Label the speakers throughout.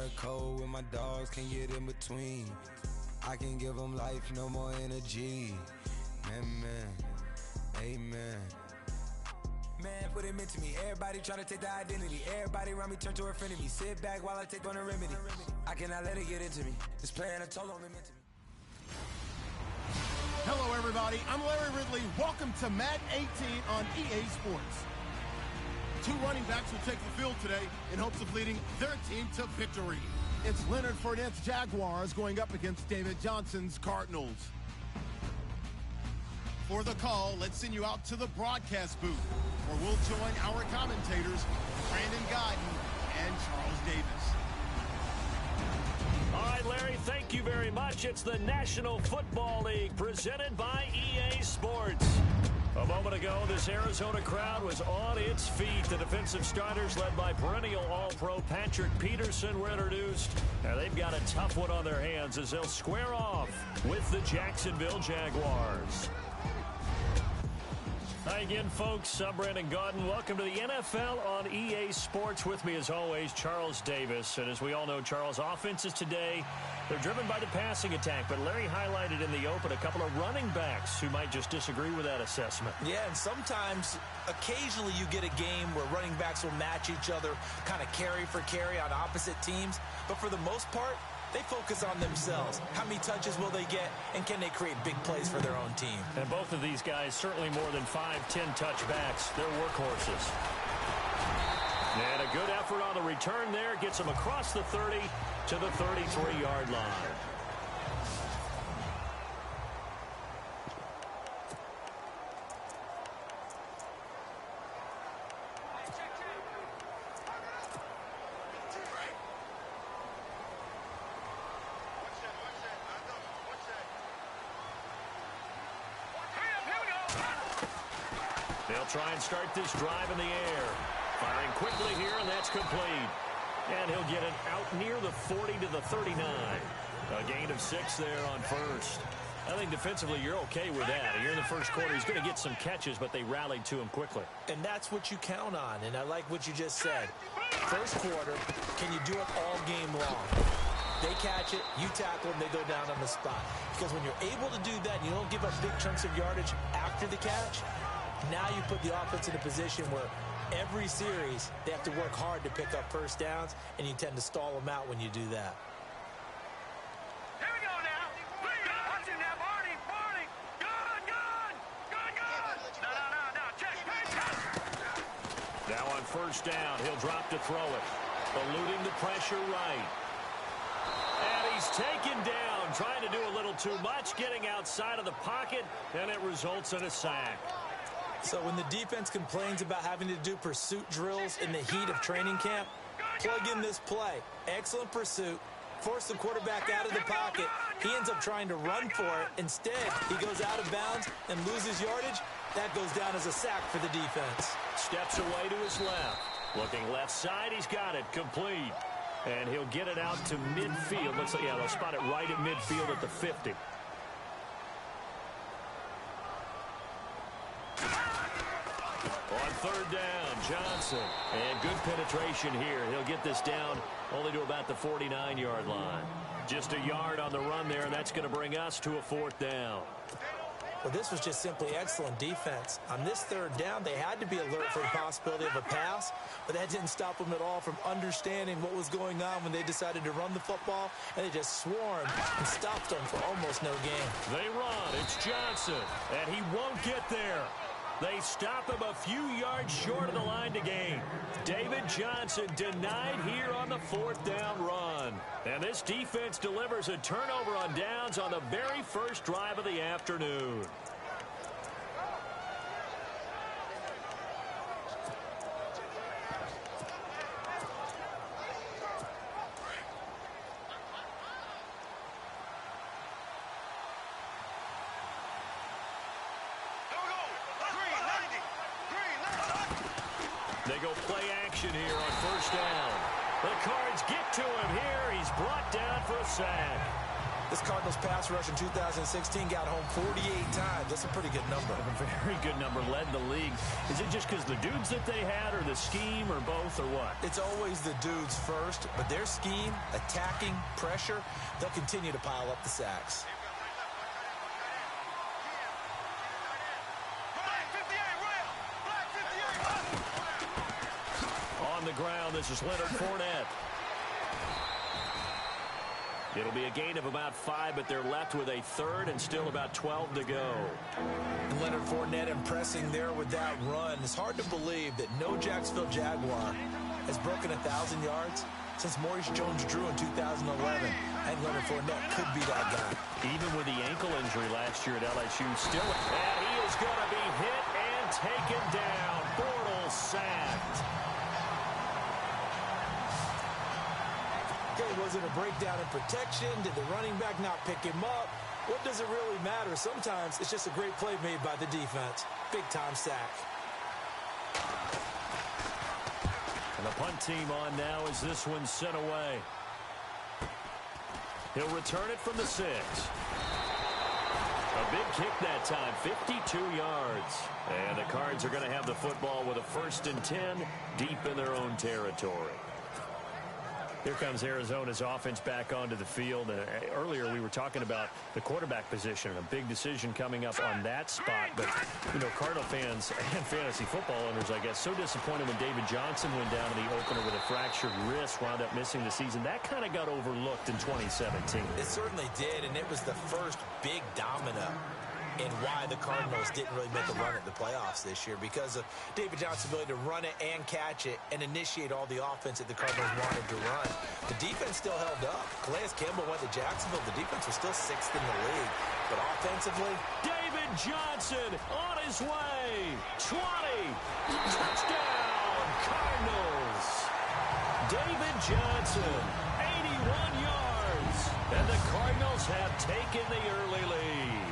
Speaker 1: water cold when my dogs can't get in between. I can give them life, no more energy. Man, amen. Man, what it meant to me. Everybody trying to take the identity. Everybody around me turn to a friend of me. Sit back while I take on a remedy. I cannot let it get into me. It's playing a toll on me mentally.
Speaker 2: Hello, everybody. I'm Larry Ridley. Welcome to Madden 18 on EA Sports. Two running backs will take the field today in hopes of leading their team to victory. It's Leonard Fournette's Jaguars going up against David Johnson's Cardinals. For the call, let's send you out to the broadcast booth, where we'll join our commentators, Brandon Godden and Charles Davis.
Speaker 3: All right, Larry, thank you very much. It's the National Football League presented by EA Sports. A moment ago, this Arizona crowd was on its feet. The defensive starters, led by perennial All-Pro Patrick Peterson, were introduced. Now they've got a tough one on their hands as they'll square off with the Jacksonville Jaguars. Hi again, folks. I'm Brandon Godden. Welcome to the NFL on EA Sports. With me, as always, Charles Davis. And as we all know, Charles, offenses today, they're driven by the passing attack. But Larry highlighted in the open a couple of running backs who might just disagree with that assessment.
Speaker 4: Yeah, and sometimes, occasionally you get a game where running backs will match each other, kind of carry for carry on opposite teams. But for the most part, they focus on themselves. How many touches will they get, and can they create big plays for their own team?
Speaker 3: And both of these guys, certainly more than 5-10 touchbacks. They're workhorses. And a good effort on the return there. Gets them across the 30 to the 33-yard line. They'll try and start this drive in the air. Firing quickly here, and that's complete. And he'll get it out near the 40 to the 39. A gain of 6 there on first. I think defensively you're okay with that. Here in the first quarter, he's going to get some catches, but they rallied to him quickly.
Speaker 4: And that's what you count on, and I like what you just said. First quarter, can you do it all game long? They catch it, you tackle them, they go down on the spot. Because when you're able to do that, and you don't give up big chunks of yardage after the catch, now you put the offense in a position where every series they have to work hard to pick up first downs, and you tend to stall them out when you do that.
Speaker 5: Here we go now. Watch him now, Barney. Good. No, check.
Speaker 3: Now on first down, he'll drop to throw it. Eluding the pressure right. And he's taken down, trying to do a little too much, getting outside of the pocket, and it results in a sack.
Speaker 4: So when the defense complains about having to do pursuit drills in the heat of training camp, plug in this play. Excellent pursuit. Force the quarterback out of the pocket. He ends up trying to run for it. Instead, he goes out of bounds and loses yardage. That goes down as a sack for the defense.
Speaker 3: Steps away to his left. Looking left side, he's got it. Complete. And he'll get it out to midfield. Looks like, yeah, they'll spot it right at midfield at the 50. On third down, Johnson. And good penetration here. He'll get this down only to about the 49-yard line. Just a yard on the run there, and that's going to bring us to a fourth down.
Speaker 4: Well, this was just simply excellent defense. On this third down, they had to be alert for the possibility of a pass, but that didn't stop them at all from understanding what was going on when they decided to run the football, and they just swarmed and stopped them for almost no gain.
Speaker 3: They run. It's Johnson, and he won't get there. They stop him a few yards short of the line to gain. David Johnson denied here on the fourth down run. And this defense delivers a turnover on downs on the very first drive of the afternoon. They go play action here on first down. The Cards get to him here. He's brought down for a sack.
Speaker 4: This Cardinals pass rush in 2016 got home 48 times. That's a pretty good number.
Speaker 3: A very good number, led the league. Is it just because the dudes that they had, or the scheme, or both, or what?
Speaker 4: It's always the dudes first, but their scheme, attacking, pressure, they'll continue to pile up the sacks.
Speaker 3: On the ground, this is Leonard Fournette. It'll be a gain of about 5, but they're left with a third and still about 12 to go.
Speaker 4: And Leonard Fournette impressing there with that run. It's hard to believe that no Jacksonville Jaguar has broken 1,000 yards since Maurice Jones-Drew in 2011. And Leonard Fournette could be that guy.
Speaker 3: Even with the ankle injury last year at LSU, still, and he is going to be hit and taken down. Bortles sacked.
Speaker 4: Okay, was it a breakdown in protection? Did the running back not pick him up? What does it really matter? Sometimes it's just a great play made by the defense. Big-time sack.
Speaker 3: And the punt team on now as this one's sent away. He'll return it from the 6. A big kick that time, 52 yards. And the Cards are going to have the football with a 1st and 10 deep in their own territory. Here comes Arizona's offense back onto the field. Earlier we were talking about the quarterback position, a big decision coming up on that spot. But, you know, Cardinal fans and fantasy football owners, I guess, so disappointed when David Johnson went down in the opener with a fractured wrist, wound up missing the season. That kind of got overlooked in 2017.
Speaker 4: It certainly did, and it was the first big domino in why the Cardinals didn't really make a run at the playoffs this year, because of David Johnson's ability to run it and catch it and initiate all the offense that the Cardinals wanted to run. The defense still held up. Calais Campbell went to Jacksonville. The defense was still 6th in the league. But offensively,
Speaker 3: David Johnson on his way. 20. Touchdown, Cardinals. David Johnson, 81 yards. And the Cardinals have taken the early lead.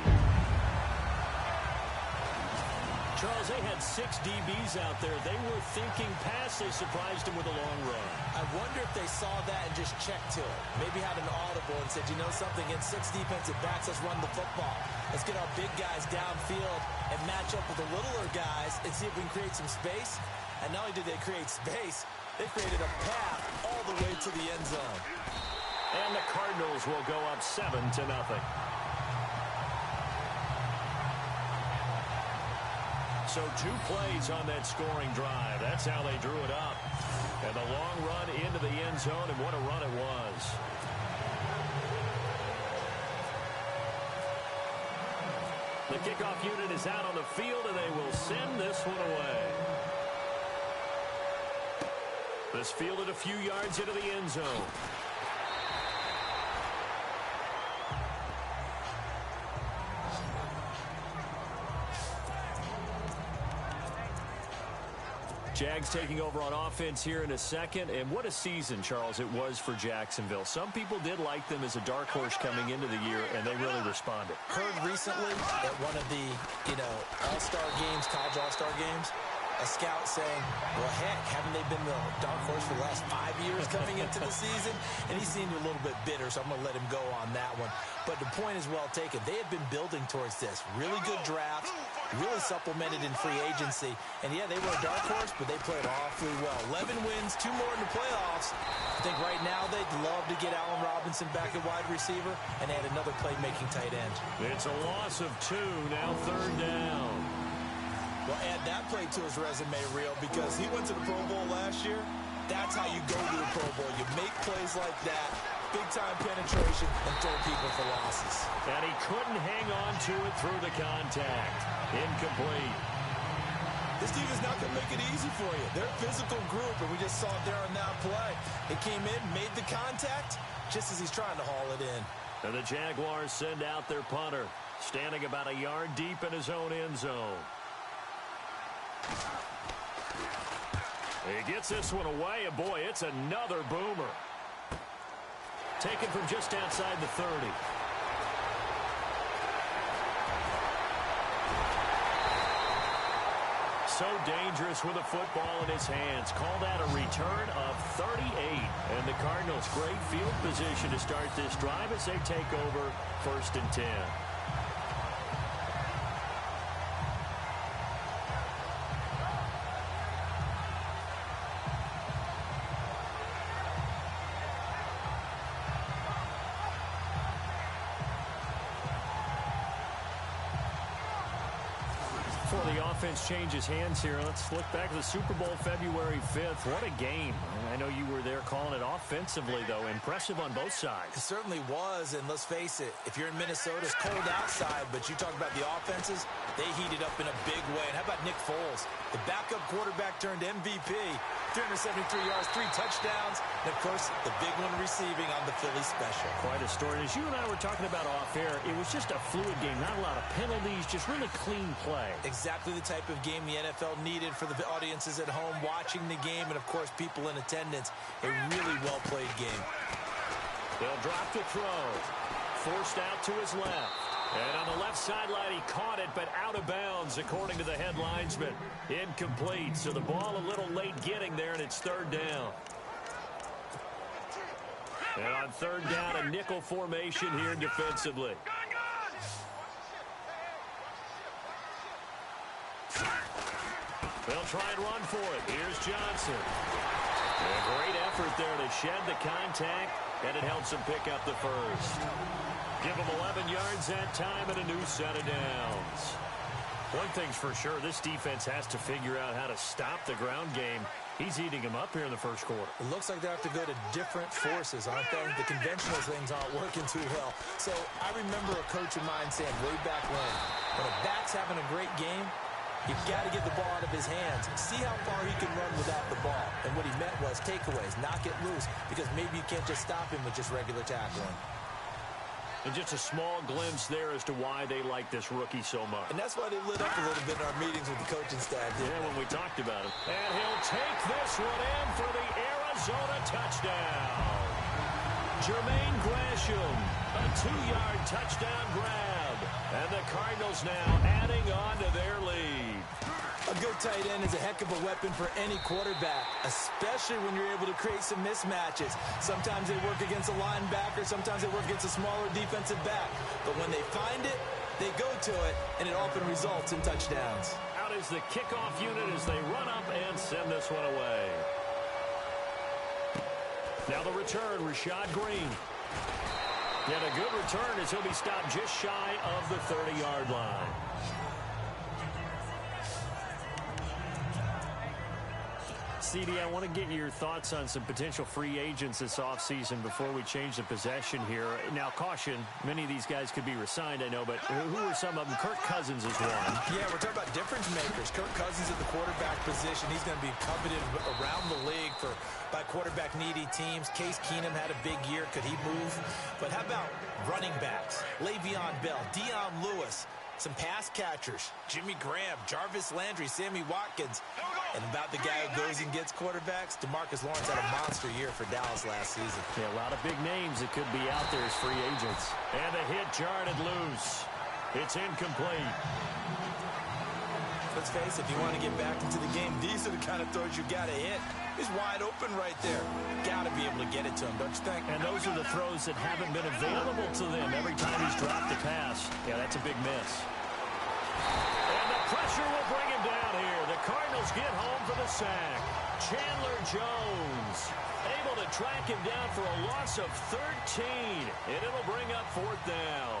Speaker 3: Charles, they had 6 DBs out there. They were thinking pass. They surprised him with a long run.
Speaker 4: I wonder if they saw that and just checked to it. Maybe had an audible and said, you know something, against 6 defensive backs, let's run the football. Let's get our big guys downfield and match up with the littler guys and see if we can create some space. And not only did they create space, they created a path all the way to the end zone.
Speaker 3: And the Cardinals will go up 7-0. So 2 plays on that scoring drive. That's how they drew it up. And the long run into the end zone, and what a run it was. The kickoff unit is out on the field, and they will send this one away. This fielded a few yards into the end zone. Jags taking over on offense here in a second. And what a season, Charles, it was for Jacksonville. Some people did like them as a dark horse coming into the year, and they really responded.
Speaker 4: Heard recently at one of the, all-star games, college all-star games, a scout saying, well, heck, haven't they been the dark horse for the last 5 years coming into the season? And he seemed a little bit bitter, so I'm going to let him go on that one. But the point is well taken. They have been building towards this. Really good drafts, really supplemented in free agency. And, yeah, they were a dark horse, but they played awfully well. 11 wins, 2 more in the playoffs. I think right now they'd love to get Allen Robinson back at wide receiver and add another playmaking tight end.
Speaker 3: It's a loss of 2, now 3rd down.
Speaker 4: Well, add that play to his resume, Rio, because he went to the Pro Bowl last year. That's how you go to the Pro Bowl. You make plays like that, big-time penetration, and throw people for losses.
Speaker 3: And he couldn't hang on to it through the contact. Incomplete.
Speaker 4: This team is not going to make it easy for you. They're a physical group, and we just saw it there on that play. It came in, made the contact, just as he's trying to haul it in.
Speaker 3: And the Jaguars send out their punter, standing about a yard deep in his own end zone. He gets this one away, and boy, it's another boomer. Taken from just outside the 30. So dangerous with a football in his hands. Call that a return of 38. And And the Cardinals, great field position to start this drive as they take over 1st and 10. Before the offense changes hands here, let's look back to the Super Bowl February 5th. What a game. I know you were there calling it offensively, though. Impressive on both sides.
Speaker 4: It certainly was, and let's face it, if you're in Minnesota, it's cold outside, but you talk about the offenses, they heated up in a big way. And how about Nick Foles? The backup quarterback turned MVP, 373 yards, 3 touchdowns, and, of course, the big one receiving on the Philly special.
Speaker 3: Quite a story. As you and I were talking about off air, it was just a fluid game, not a lot of penalties, just really clean play.
Speaker 4: Exactly the type of game the NFL needed for the audiences at home watching the game and, of course, people in attendance. A really well-played game.
Speaker 3: They'll drop the throw. Forced out to his left. And on the left sideline, he caught it, but out of bounds, according to the head linesman. Incomplete, so the ball a little late getting there, and it's 3rd down. And on 3rd down, a nickel formation here defensively. They'll try and run for it. Here's Johnson. A great effort there to shed the contact, and it helps him pick up the first. Give him 11 yards that time and a new set of downs. One thing's for sure, this defense has to figure out how to stop the ground game. He's eating him up here in the first quarter.
Speaker 4: It looks like they have to go to different forces, aren't they? The conventional things aren't working too well. So I remember a coach of mine saying way back when a back's having a great game, you've got to get the ball out of his hands. See how far he can run without the ball. And what he meant was takeaways, knock it loose, because maybe you can't just stop him with just regular tackling.
Speaker 3: And just a small glimpse there as to why they like this rookie so much.
Speaker 4: And that's why they lit up a little bit in our meetings with the coaching staff.
Speaker 3: Yeah, when we talked about it. And he'll take this one in for the Arizona touchdown. Jermaine Gresham, a 2-yard touchdown grab. And the Cardinals now adding on to their lead.
Speaker 4: A good tight end is a heck of a weapon for any quarterback, especially when you're able to create some mismatches. Sometimes they work against a linebacker, sometimes they work against a smaller defensive back. But when they find it, they go to it, and it often results in touchdowns.
Speaker 3: Out is the kickoff unit as they run up and send this one away. Now the return, Rashad Green. And a good return as he'll be stopped just shy of the 30-yard line. CD, I want to get your thoughts on some potential free agents this offseason before we change the possession here. Now, caution, many of these guys could be re-signed, I know, but who are some of them? Kirk Cousins is one.
Speaker 4: Yeah, we're talking about difference makers. Kirk Cousins at the quarterback position. He's going to be coveted around the league by quarterback-needy teams. Case Keenum had a big year. Could he move? But how about running backs? Le'Veon Bell, Dion Lewis. Some pass catchers, Jimmy Graham, Jarvis Landry, Sammy Watkins. And about the guy who goes and gets quarterbacks, DeMarcus Lawrence had a monster year for Dallas last season.
Speaker 3: Yeah, a lot of big names that could be out there as free agents. And the hit jarred loose. It's incomplete.
Speaker 4: Let's face it, if you want to get back into the game, these are the kind of throws you got to hit. He's wide open right there. Got to be able to get it to him, don't you think?
Speaker 3: And those are the throws that haven't been available to them every time he's dropped a pass. Yeah, that's a big miss. And the pressure will bring him down here. The Cardinals get home for the sack. Chandler Jones able to track him down for a loss of 13. And it'll bring up 4th down.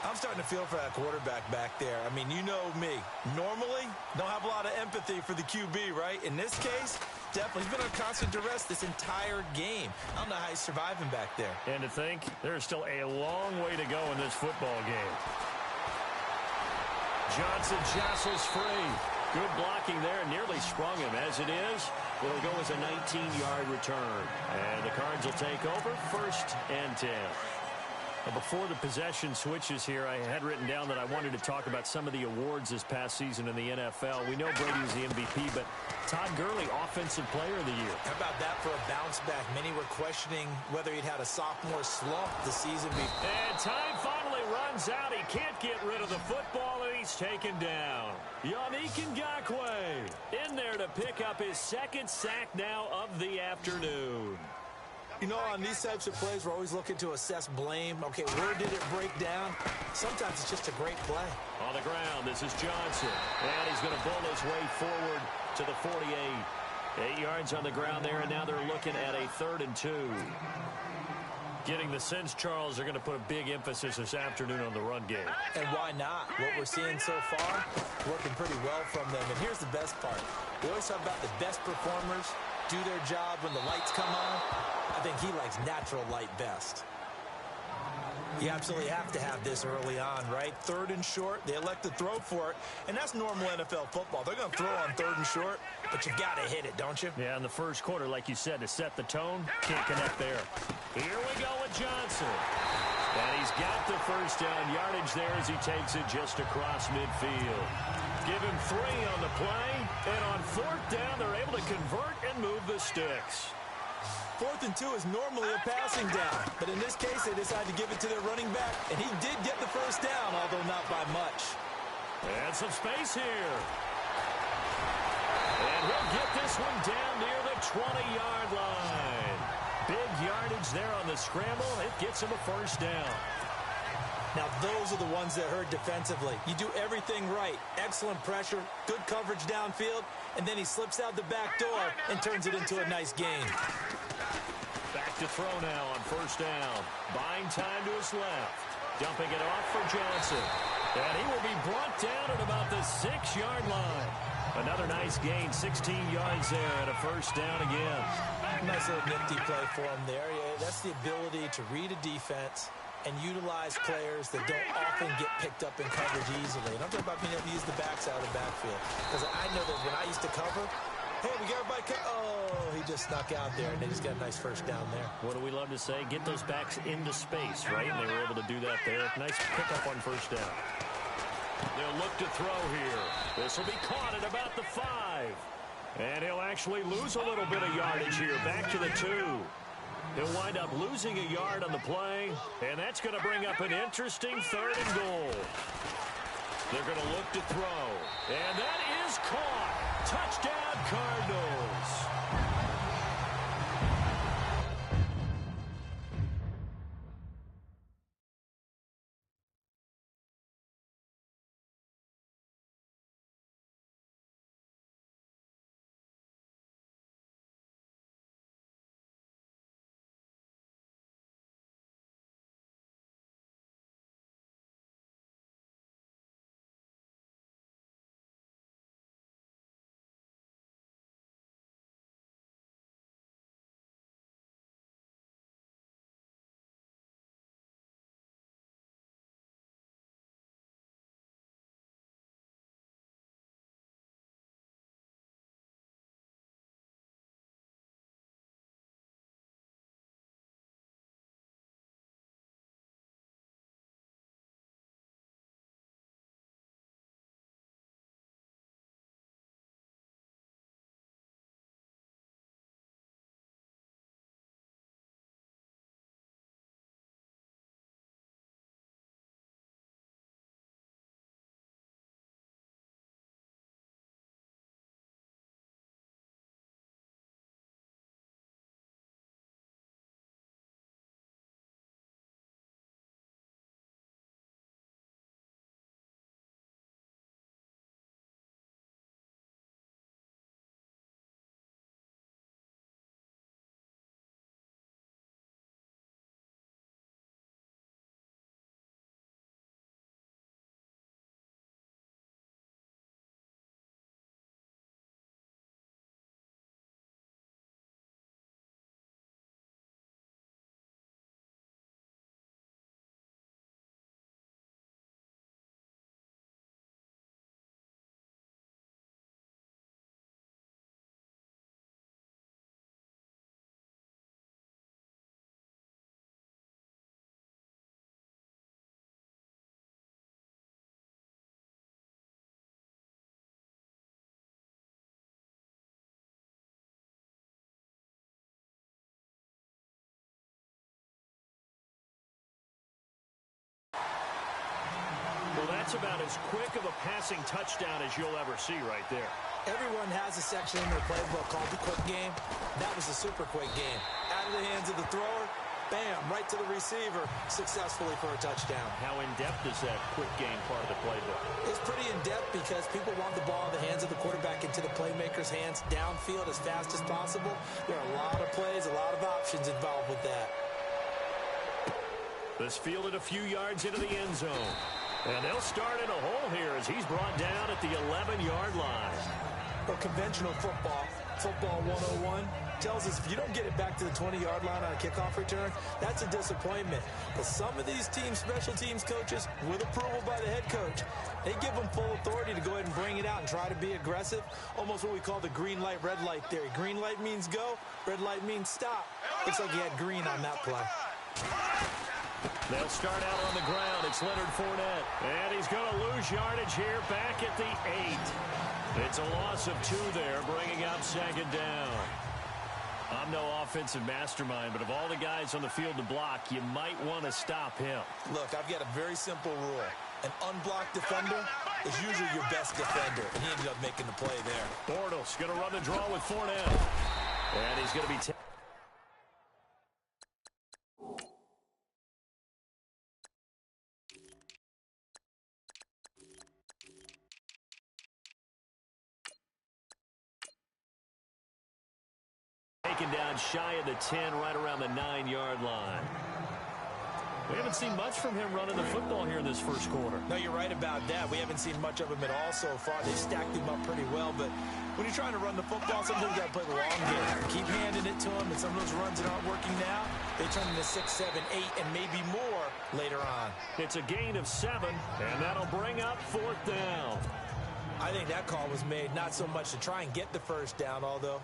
Speaker 4: I'm starting to feel for that quarterback back there. I mean, you know me. Normally, don't have a lot of empathy for the QB, right? In this case, definitely. He's been on constant duress this entire game. I don't know how he's surviving back there.
Speaker 3: And to think, there's still a long way to go in this football game. Johnson jostles free. Good blocking there, nearly sprung him. As it is, it'll go as a 19-yard return. And the Cards will take over 1st and 10. Before the possession switches here, I had written down that I wanted to talk about some of the awards this past season in the NFL. We know Brady was the MVP, but Todd Gurley, Offensive Player of the Year.
Speaker 4: How about that for a bounce back? Many were questioning whether he'd had a sophomore slump the season before.
Speaker 3: And time finally runs out. He can't get rid of the football, and he's taken down. Yannick Ngakoue in there to pick up his 2nd sack now of the afternoon.
Speaker 4: You know, on these types of plays, we're always looking to assess blame. Okay, where did it break down? Sometimes it's just a great play.
Speaker 3: On the ground, this is Johnson. And he's going to bull his way forward to the 48. 8 yards on the ground there, and now they're looking at a 3rd and 2. Getting the sense, Charles, they're going to put a big emphasis this afternoon on the run game.
Speaker 4: And why not? What we're seeing so far, working pretty well from them. And here's the best part. We always talk about the best performers do their job when the lights come on. I think he likes natural light best. You absolutely have to have this early on, right? 3rd and short, they elect to throw for it, and that's normal NFL football. They're going to throw on 3rd and short, but you've got to hit it, don't you?
Speaker 3: Yeah, in the first quarter, like you said, to set the tone, can't connect there. Here we go with Johnson. And he's got the first down yardage there as he takes it just across midfield. Give him 3 on the play, and on 4th down, they're able to convert and move the sticks.
Speaker 4: 4th and 2 is normally a passing down, but in this case, they decided to give it to their running back, and he did get the first down, although not by much.
Speaker 3: And some space here. And he'll get this one down near the 20-yard line. Big yardage there on the scramble. It gets him a first down.
Speaker 4: Now, those are the ones that hurt defensively. You do everything right. Excellent pressure, good coverage downfield, and then he slips out the back door and turns it into a nice gain.
Speaker 3: Back to throw now on 1st down. Buying time to his left. Dumping it off for Johnson. And he will be brought down at about the 6-yard line. Another nice gain, 16 yards there, and a first down again.
Speaker 4: Nice little nifty play for him there. Yeah, that's the ability to read a defense and utilize players that don't often get picked up in coverage easily. And I'm talking about being able to use the backs out of the backfield. Because I know that when I used to cover, hey, we got everybody. Oh, he just snuck out there, and they just got a nice first down there.
Speaker 3: What do we love to say? Get those backs into space, right? And they were able to do that there. Nice pickup on 1st down. They'll look to throw here. This will be caught at about the 5. And he'll actually lose a little bit of yardage here. Back to the 2. He'll wind up losing a yard on the play, and that's going to bring up an interesting 3rd and goal. They're going to look to throw, and that is caught. Touchdown, Cardinals. Well, that's about as quick of a passing touchdown as you'll ever see right there.
Speaker 4: Everyone has a section in their playbook called the quick game. That was a super quick game. out of the hands of the thrower. Bam, right to the receiver, successfully for a touchdown.
Speaker 3: How in-depth is that quick game part of the playbook?
Speaker 4: It's pretty in-depth because people want the ball in the hands of the quarterback into the playmaker's hands downfield as fast as possible. There are a lot of plays, a lot of options involved with that.
Speaker 3: This fielded a few yards into the end zone. And they'll start in a hole here as he's brought down at the 11-yard line.
Speaker 4: Well, conventional football 101, tells us if you don't get it back to the 20-yard line on a kickoff return, that's a disappointment. But some of these teams, special teams coaches, with approval by the head coach, they give them full authority to go ahead and bring it out and try to be aggressive, almost what we call the green light, red light theory. Green light means go, red light means stop. Looks like he had green on that play.
Speaker 3: They'll start out on the ground. It's Leonard Fournette. And he's going to lose yardage here back at the 8. It's a loss of 2 there, bringing up second down. I'm no offensive mastermind, but of all the guys on the field to block, you might want to stop him.
Speaker 4: Look, I've got a very simple rule. An unblocked defender is usually your best defender, and he ended up making the play there.
Speaker 3: Bortles going to run the draw with Fournette. And he's going to be taken down shy of the 10, right around the 9-yard line. We haven't seen much from him running the football here in this first quarter.
Speaker 4: No, you're right about that. We haven't seen much of him at all so far. They've stacked him up pretty well, but when you're trying to run the football, sometimes you got to play the long game. Keep handing it to him, and some of those runs that aren't working now, they turn into 6, 7, 8, and maybe more later on.
Speaker 3: It's a gain of 7, and that'll bring up 4th down.
Speaker 4: I think that call was made not so much to try and get the first down, although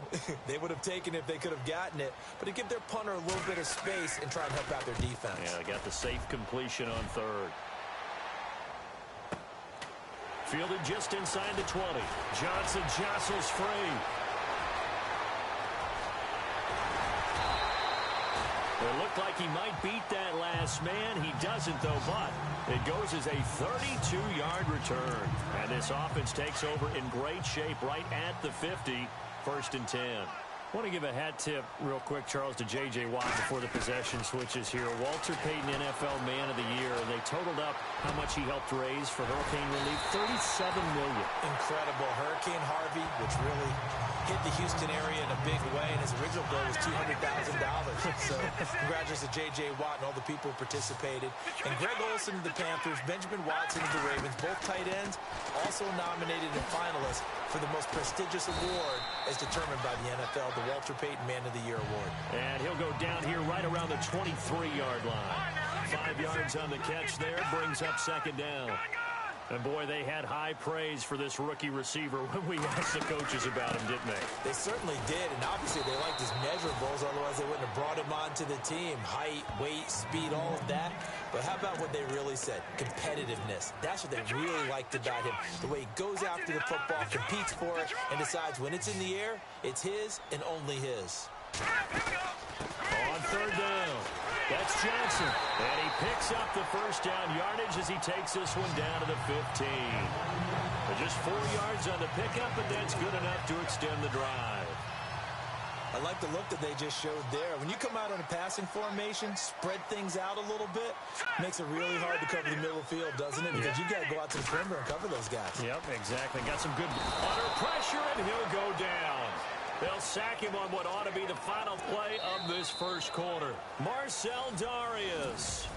Speaker 4: they would have taken it if they could have gotten it, but to give their punter a little bit of space and try and help out their defense.
Speaker 3: Yeah, they got the safe completion on 3rd. Fielded just inside the 20. Johnson jostles free. It looked like he might beat that last man. He doesn't, though, but it goes as a 32-yard return. And this offense takes over in great shape right at the 50, 1st and 10. I want to give a hat tip real quick, Charles, to J.J. Watt before the possession switches here. Walter Payton, NFL Man of the Year. They totaled up how much he helped raise for hurricane relief, $37 million.
Speaker 4: Incredible. Hurricane Harvey, which really hit the Houston area in a big way, and his original goal was $200,000. So congratulations to J.J. Watt and all the people who participated. And Greg Olsen of the Panthers, Benjamin Watson of the Ravens, both tight ends, also nominated and finalists for the most prestigious award as determined by the NFL, the Walter Payton Man of the Year Award.
Speaker 3: And he'll go down here right around the 23-yard line. 5 yards on the catch there, brings up second down. And, boy, they had high praise for this rookie receiver when we asked the coaches about him, didn't they?
Speaker 4: They certainly did, and obviously they liked his measurables, otherwise they wouldn't have brought him onto the team. Height, weight, speed, all of that. But how about what they really said? Competitiveness. That's what they really liked about him. The way he goes after the football, competes for it, and decides when it's in the air, it's his and only his.
Speaker 3: On 3rd down, that's Johnson. And he picks up the first down yardage as he takes this one down to the 15. But just 4 yards on the pickup, but that's good enough to extend the drive.
Speaker 4: I like the look that they just showed there. When you come out in a passing formation, spread things out a little bit, makes it really hard to cover the middle of the field, doesn't it? Because you got to go out to the perimeter and cover those guys.
Speaker 3: Yep, exactly. Got some good under pressure, and he'll go down. They'll sack him on what ought to be the final play of this first quarter. Marcel Darius.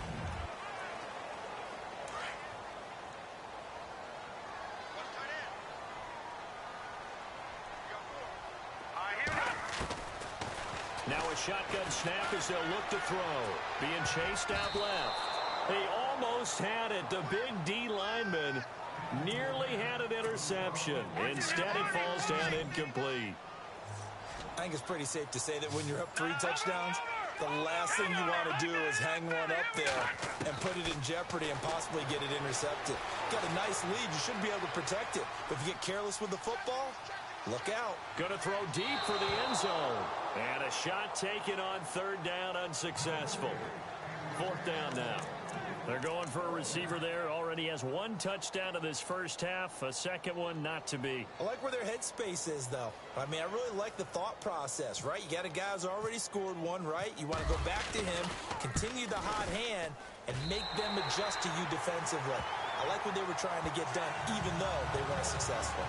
Speaker 3: Now a shotgun snap as they'll look to throw. Being chased out left. They almost had it. The big D lineman nearly had an interception. Instead, it falls down incomplete.
Speaker 4: I think it's pretty safe to say that when you're up 3 touchdowns, the last thing you want to do is hang one up there and put it in jeopardy and possibly get it intercepted. Got a nice lead. You should be able to protect it. But if you get careless with the football, look out.
Speaker 3: Going to throw deep for the end zone. And a shot taken on 3rd down, unsuccessful. 4th down now. They're going for a receiver there. Already has one touchdown in this first half. A second one not to be.
Speaker 4: I like where their headspace is, though. I mean, I really like the thought process, right? You got a guy who's already scored one, right? You want to go back to him, continue the hot hand, and make them adjust to you defensively. I like what they were trying to get done, even though they weren't successful.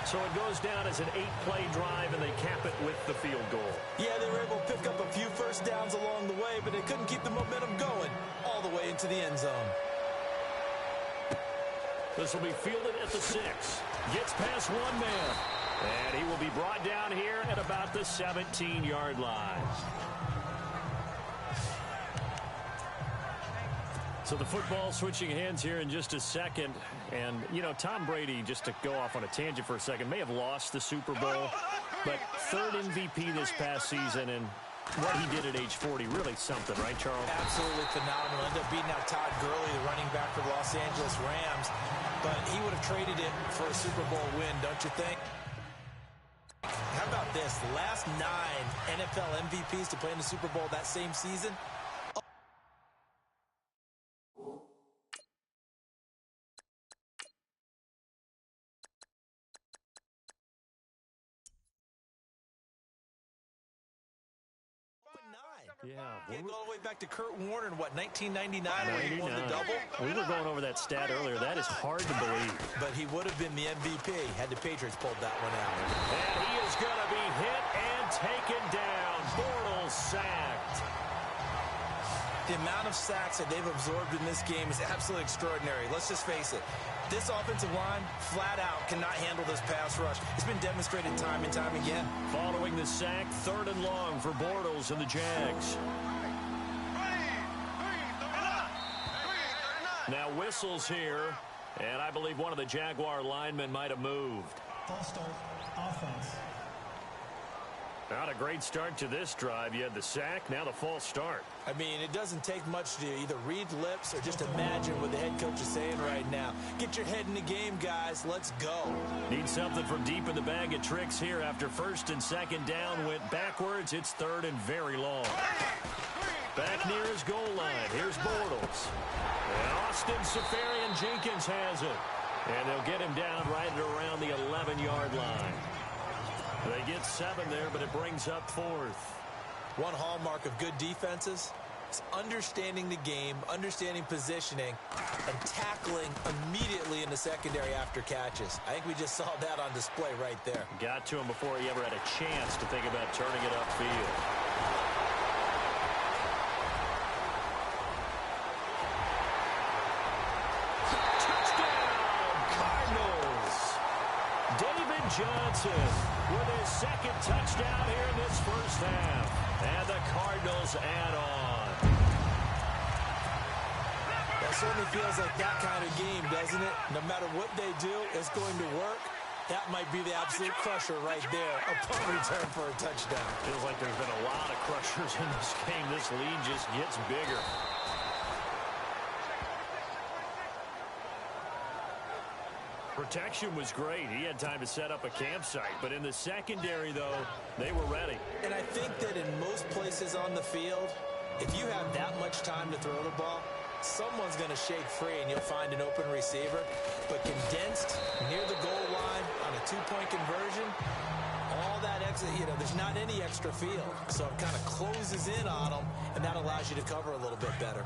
Speaker 3: So it goes down as an 8-play drive, and they cap it with the field goal.
Speaker 4: Yeah, they were able to pick up a few first downs along the way, but they couldn't keep the momentum going all the way into the end zone.
Speaker 3: This will be fielded at the 6. Gets past one man. And he will be brought down here at about the 17-yard line. So the football switching hands here in just a second. And, you know, Tom Brady, just to go off on a tangent for a second, may have lost the Super Bowl. But third MVP this past season, and what he did at age 40, really something, right, Charles?
Speaker 4: Absolutely phenomenal. Ended up beating out Todd Gurley, the running back for the Los Angeles Rams. But he would have traded it for a Super Bowl win, don't you think? How about this? The last 9 NFL MVPs to play in the Super Bowl that same season.
Speaker 3: Yeah.
Speaker 4: Getting all the way back to Kurt Warner in, what, 1999 when he won the double?
Speaker 3: We were going over that stat earlier. That is hard to believe.
Speaker 4: But he would have been the MVP had the Patriots pulled that one out.
Speaker 3: And he is going to be hit and taken down. Bortles sacked.
Speaker 4: The amount of sacks that they've absorbed in this game is absolutely extraordinary. Let's just face it. This offensive line, flat out, cannot handle this pass rush. It's been demonstrated time and time again.
Speaker 3: Following the sack, 3rd and long for Bortles and the Jags. Now whistles here, and I believe one of the Jaguar linemen might have moved.
Speaker 6: False start, offense.
Speaker 3: Not a great start to this drive. You had the sack, now the false start.
Speaker 4: I mean, it doesn't take much to either read lips or just imagine what the head coach is saying right now. Get your head in the game, guys. Let's go.
Speaker 3: Need something from deep in the bag of tricks here after 1st and 2nd down. Went backwards. It's 3rd and very long. Back near his goal line. Here's Bortles. And Austin Seferian-Jenkins has it. And they'll get him down right at around the 11-yard line. They get 7 there, but it brings up 4th.
Speaker 4: One hallmark of good defenses is understanding the game, understanding positioning, and tackling immediately in the secondary after catches. I think we just saw that on display right there.
Speaker 3: Got to him before he ever had a chance to think about turning it upfield. Johnson with his 2nd touchdown here in this first half. And the Cardinals add on.
Speaker 4: That certainly feels like that kind of game, doesn't it? No matter what they do, it's going to work. That might be the absolute crusher right there upon return for a touchdown.
Speaker 3: Feels like there's been a lot of crushers in this game. This lead just gets bigger. Protection was great. He had time to set up a campsite. But in the secondary, though, they were ready.
Speaker 4: And I think that in most places on the field, if you have that much time to throw the ball, someone's going to shake free and you'll find an open receiver. But condensed near the goal line on a 2-point conversion, all that extra, there's not any extra field. So it kind of closes in on them, and that allows you to cover a little bit better.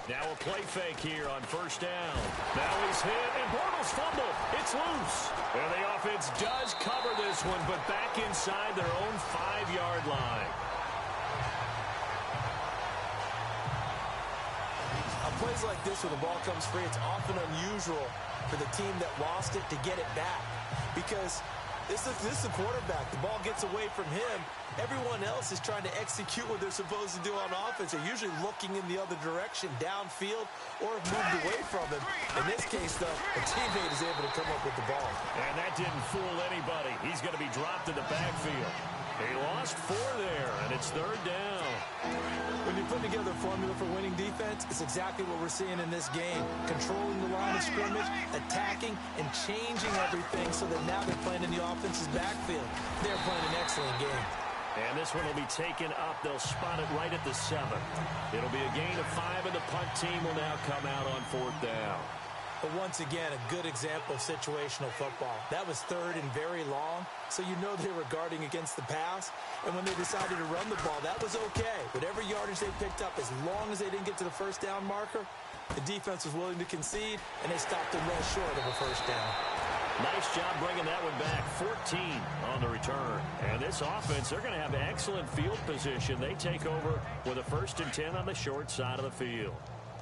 Speaker 3: Now a play fake here on 1st down. Now he's hit, and Bortles fumble. It's loose. And the offense does cover this one, but back inside their own 5-yard line.
Speaker 4: On plays like this where the ball comes free, it's often unusual for the team that lost it to get it back. Because this is the quarterback. The ball gets away from him. Everyone else is trying to execute what they're supposed to do on offense. They're usually looking in the other direction, downfield, or have moved away from him. In this case, though, a teammate is able to come up with the ball.
Speaker 3: And that didn't fool anybody. He's going to be dropped in the backfield. He lost 4 there, and it's 3rd down.
Speaker 4: When you're putting together a formula for winning defense, it's exactly what we're seeing in this game. Controlling the line of scrimmage, attacking, and changing everything so that now they're playing in the offense's backfield. They're playing an excellent game.
Speaker 3: And this one will be taken up. They'll spot it right at the 7. It'll be a gain of 5, and the punt team will now come out on 4th down.
Speaker 4: But once again, a good example of situational football. That was 3rd and very long, so you know they were guarding against the pass. And when they decided to run the ball, that was okay. Whatever yardage they picked up, as long as they didn't get to the 1st down marker, the defense was willing to concede, and they stopped them well short of a 1st down.
Speaker 3: Nice job bringing that one back. 14 on the return. And this offense, they're going to have excellent field position. They take over with a 1st and 10 on the short side of the field.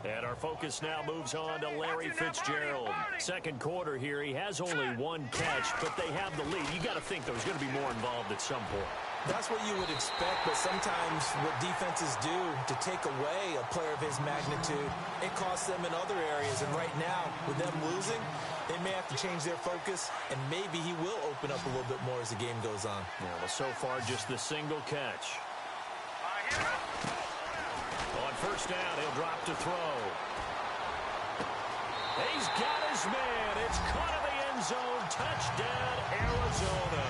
Speaker 3: And our focus now moves on to Larry Fitzgerald. 2nd quarter here. He has only 1 catch, but they have the lead. You got to think there's going to be more involved at some point.
Speaker 4: That's what you would expect, but sometimes what defenses do to take away a player of his magnitude, it costs them in other areas. And right now, with them losing, they may have to change their focus, and maybe he will open up a little bit more as the game goes on.
Speaker 3: Yeah, well, so far, just the single catch. On 1st down, he'll drop to throw. He's got his man. It's caught in the end zone. Touchdown, Arizona.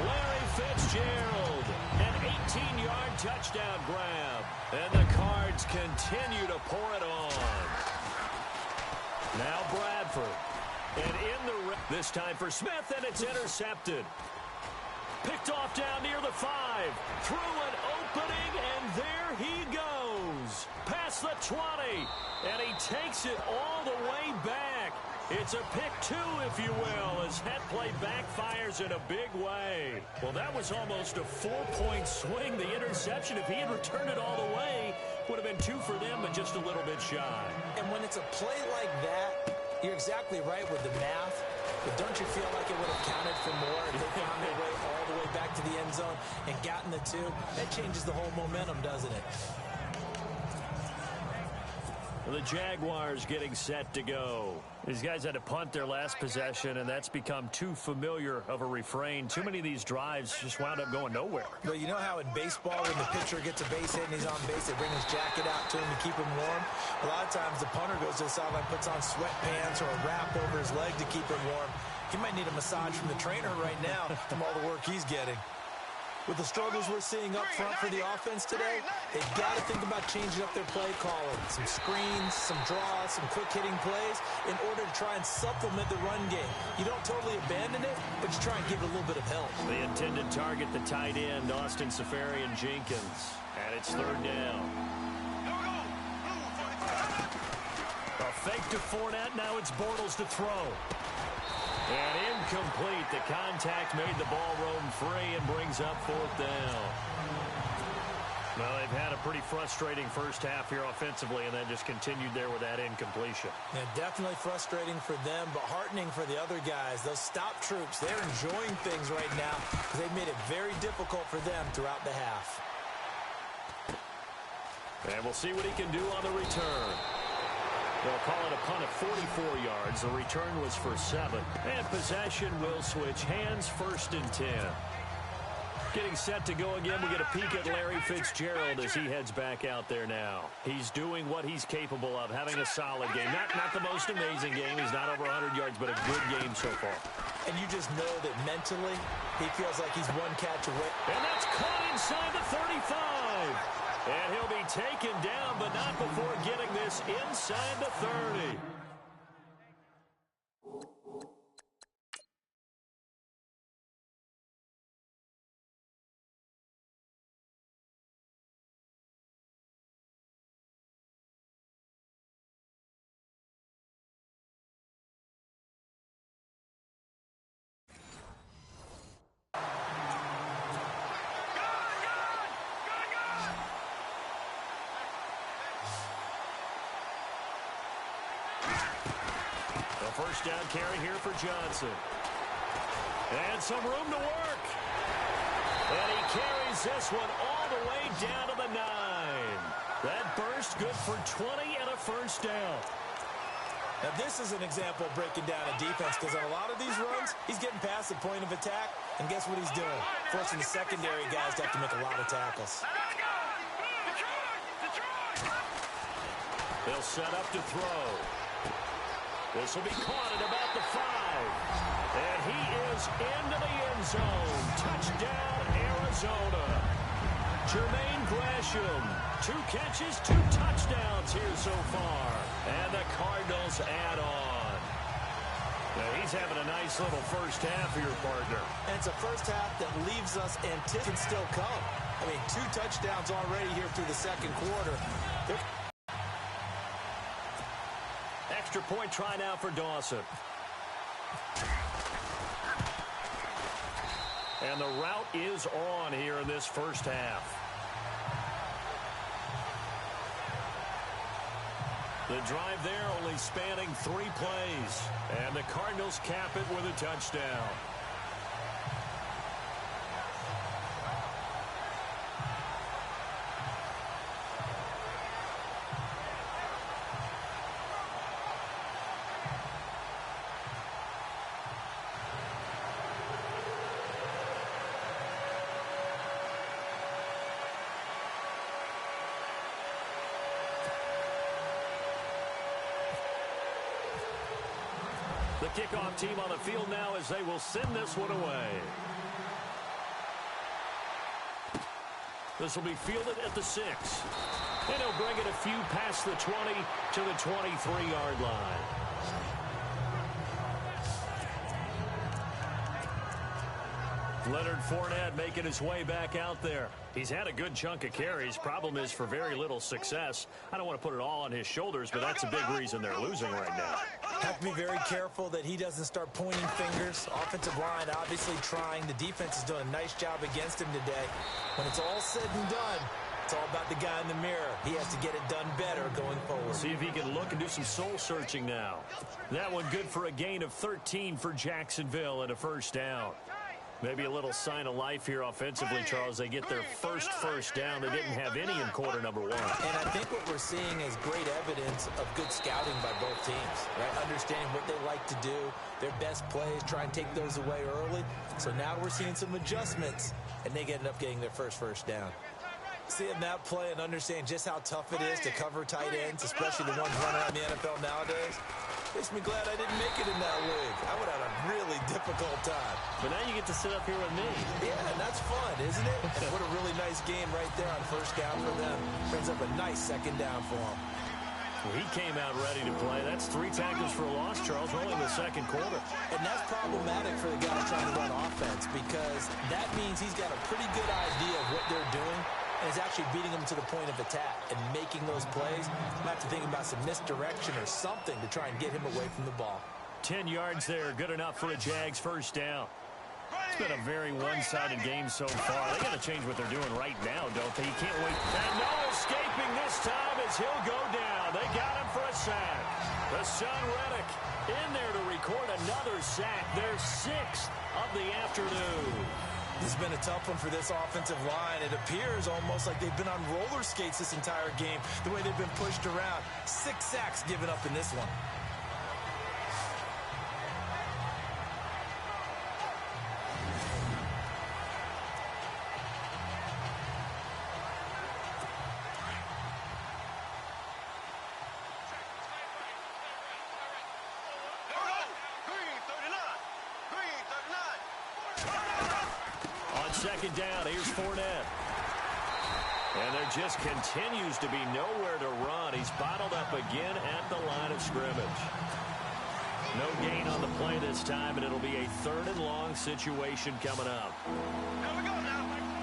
Speaker 3: Larry Fitzgerald, an 18-yard touchdown grab. And the Cards continue to pour it on. Now Bradford. And in the this time for Smith, and it's intercepted. Picked off down near the 5. Through an opening, and there he goes. Past the 20. And he takes it all the way back. It's a pick 2, if you will, as that play backfires in a big way. Well, that was almost a 4-point swing. The interception, if he had returned it all the way, would have been 2 for them, but just a little bit shy.
Speaker 4: And when it's a play like that, you're exactly right with the math. But don't you feel like it would have counted for more if they found their way all the way back to the end zone and gotten the 2? That changes the whole momentum, doesn't it?
Speaker 3: The Jaguars getting set to go. These guys had to punt their last possession, and that's become too familiar of a refrain. Too many of these drives just wound up going nowhere.
Speaker 4: Well, you know how in baseball, when the pitcher gets a base hit and he's on base, they bring his jacket out to him to keep him warm? A lot of times the punter goes to the sideline, puts on sweatpants or a wrap over his leg to keep him warm. He might need a massage from the trainer right now from all the work he's getting. With the struggles we're seeing up front for the offense today, they've got to think about changing up their play calling. Some screens, some draws, some quick-hitting plays in order to try and supplement the run game. You don't totally abandon it, but you try and give it a little bit of help.
Speaker 3: The intended target, the tight end, Austin Seferian-Jenkins. And it's 3rd down. A fake to Fournette. Now it's Bortles to throw. And incomplete. The contact made the ball roam free and brings up 4th down. Well, they've had a pretty frustrating first half here offensively, and then just continued there with that incompletion.
Speaker 4: Yeah, definitely frustrating for them, but heartening for the other guys. Those stop troops, they're enjoying things right now because they've made it very difficult for them throughout the half.
Speaker 3: And we'll see what he can do on the return. They'll call it a punt of 44 yards. The return was for 7. And possession will switch hands, 1st and 10. Getting set to go again. We get a peek at Larry Fitzgerald as he heads back out there now. He's doing what he's capable of, having a solid game. Not the most amazing game. He's not over 100 yards, but a good game so far.
Speaker 4: And you just know that mentally, he feels like he's one catch away.
Speaker 3: And that's caught inside the 35. And he'll be taken down, but not before getting this inside the 30. First down carry here for Johnson. And some room to work. And he carries this one all the way down to the 9. That burst good for 20 and a first down.
Speaker 4: Now, this is an example of breaking down a defense because on a lot of these runs, he's getting past the point of attack, and guess what he's doing? Forcing the secondary guys to have to make a lot of tackles.
Speaker 3: They'll set up to throw. This will be caught at about the 5. And he is into the end zone. Touchdown, Arizona. Jermaine Gresham, 2 catches, 2 touchdowns here so far. And the Cardinals add on. Now he's having a nice little first half here, partner.
Speaker 4: And it's a first half that leaves us anticipating still come. I mean, 2 touchdowns already here through the second quarter.
Speaker 3: Extra point try now for Dawson. And the route is on here in this first half. The drive there only spanning 3 plays. And the Cardinals cap it with a touchdown. The kickoff team on the field now as they will send this one away. This will be fielded at the 6. And he'll bring it a few past the 20 to the 23-yard line. Leonard Fournette making his way back out there. He's had a good chunk of carries. Problem is for very little success. I don't want to put it all on his shoulders, but that's a big reason they're losing right now.
Speaker 4: Have to be very careful that he doesn't start pointing fingers. Offensive line obviously trying. The defense is doing a nice job against him today. When it's all said and done, it's all about the guy in the mirror. He has to get it done better going forward.
Speaker 3: See if he can look and do some soul searching now. That one good for a gain of 13 for Jacksonville and a first down. Maybe a little sign of life here offensively, Charles. They get their first down. They didn't have any in quarter number 1.
Speaker 4: And I think what we're seeing is great evidence of good scouting by both teams, right? Understanding what they like to do, their best plays, try and take those away early. So now we're seeing some adjustments, and they end up getting their first down. Seeing that play and understanding just how tough it is to cover tight ends, especially the ones running around the NFL nowadays, makes me glad I didn't make it in that league. I would have had a really difficult time.
Speaker 3: But now you get to sit up here with me.
Speaker 4: Yeah, and that's fun, isn't it? And what a really nice game right there on first down for them. Brings up a nice second down for them.
Speaker 3: Well, he came out ready to play. That's 3 tackles for a loss, Charles. We're only in the second quarter.
Speaker 4: And that's problematic for the guys trying to run offense because that means he's got a pretty good idea of what they're doing and is actually beating them to the point of attack and making those plays. Might have to think about some misdirection or something to try and get him away from the ball.
Speaker 3: 10 yards there, good enough for a Jags first down. It's been a very one-sided game so far. They got to change what they're doing right now, don't they? You can't wait. And no escaping this time as he'll go down. They got him for a sack. The son Reddick in there to record another sack. Their 6th of the afternoon.
Speaker 4: This has been a tough one for this offensive line. It appears almost like they've been on roller skates this entire game, the way they've been pushed around. 6 sacks given up in this one.
Speaker 3: Second down, here's Fournette. And there just continues to be nowhere to run. He's bottled up again at the line of scrimmage. No gain on the play this time, and it'll be a 3rd and long situation coming up.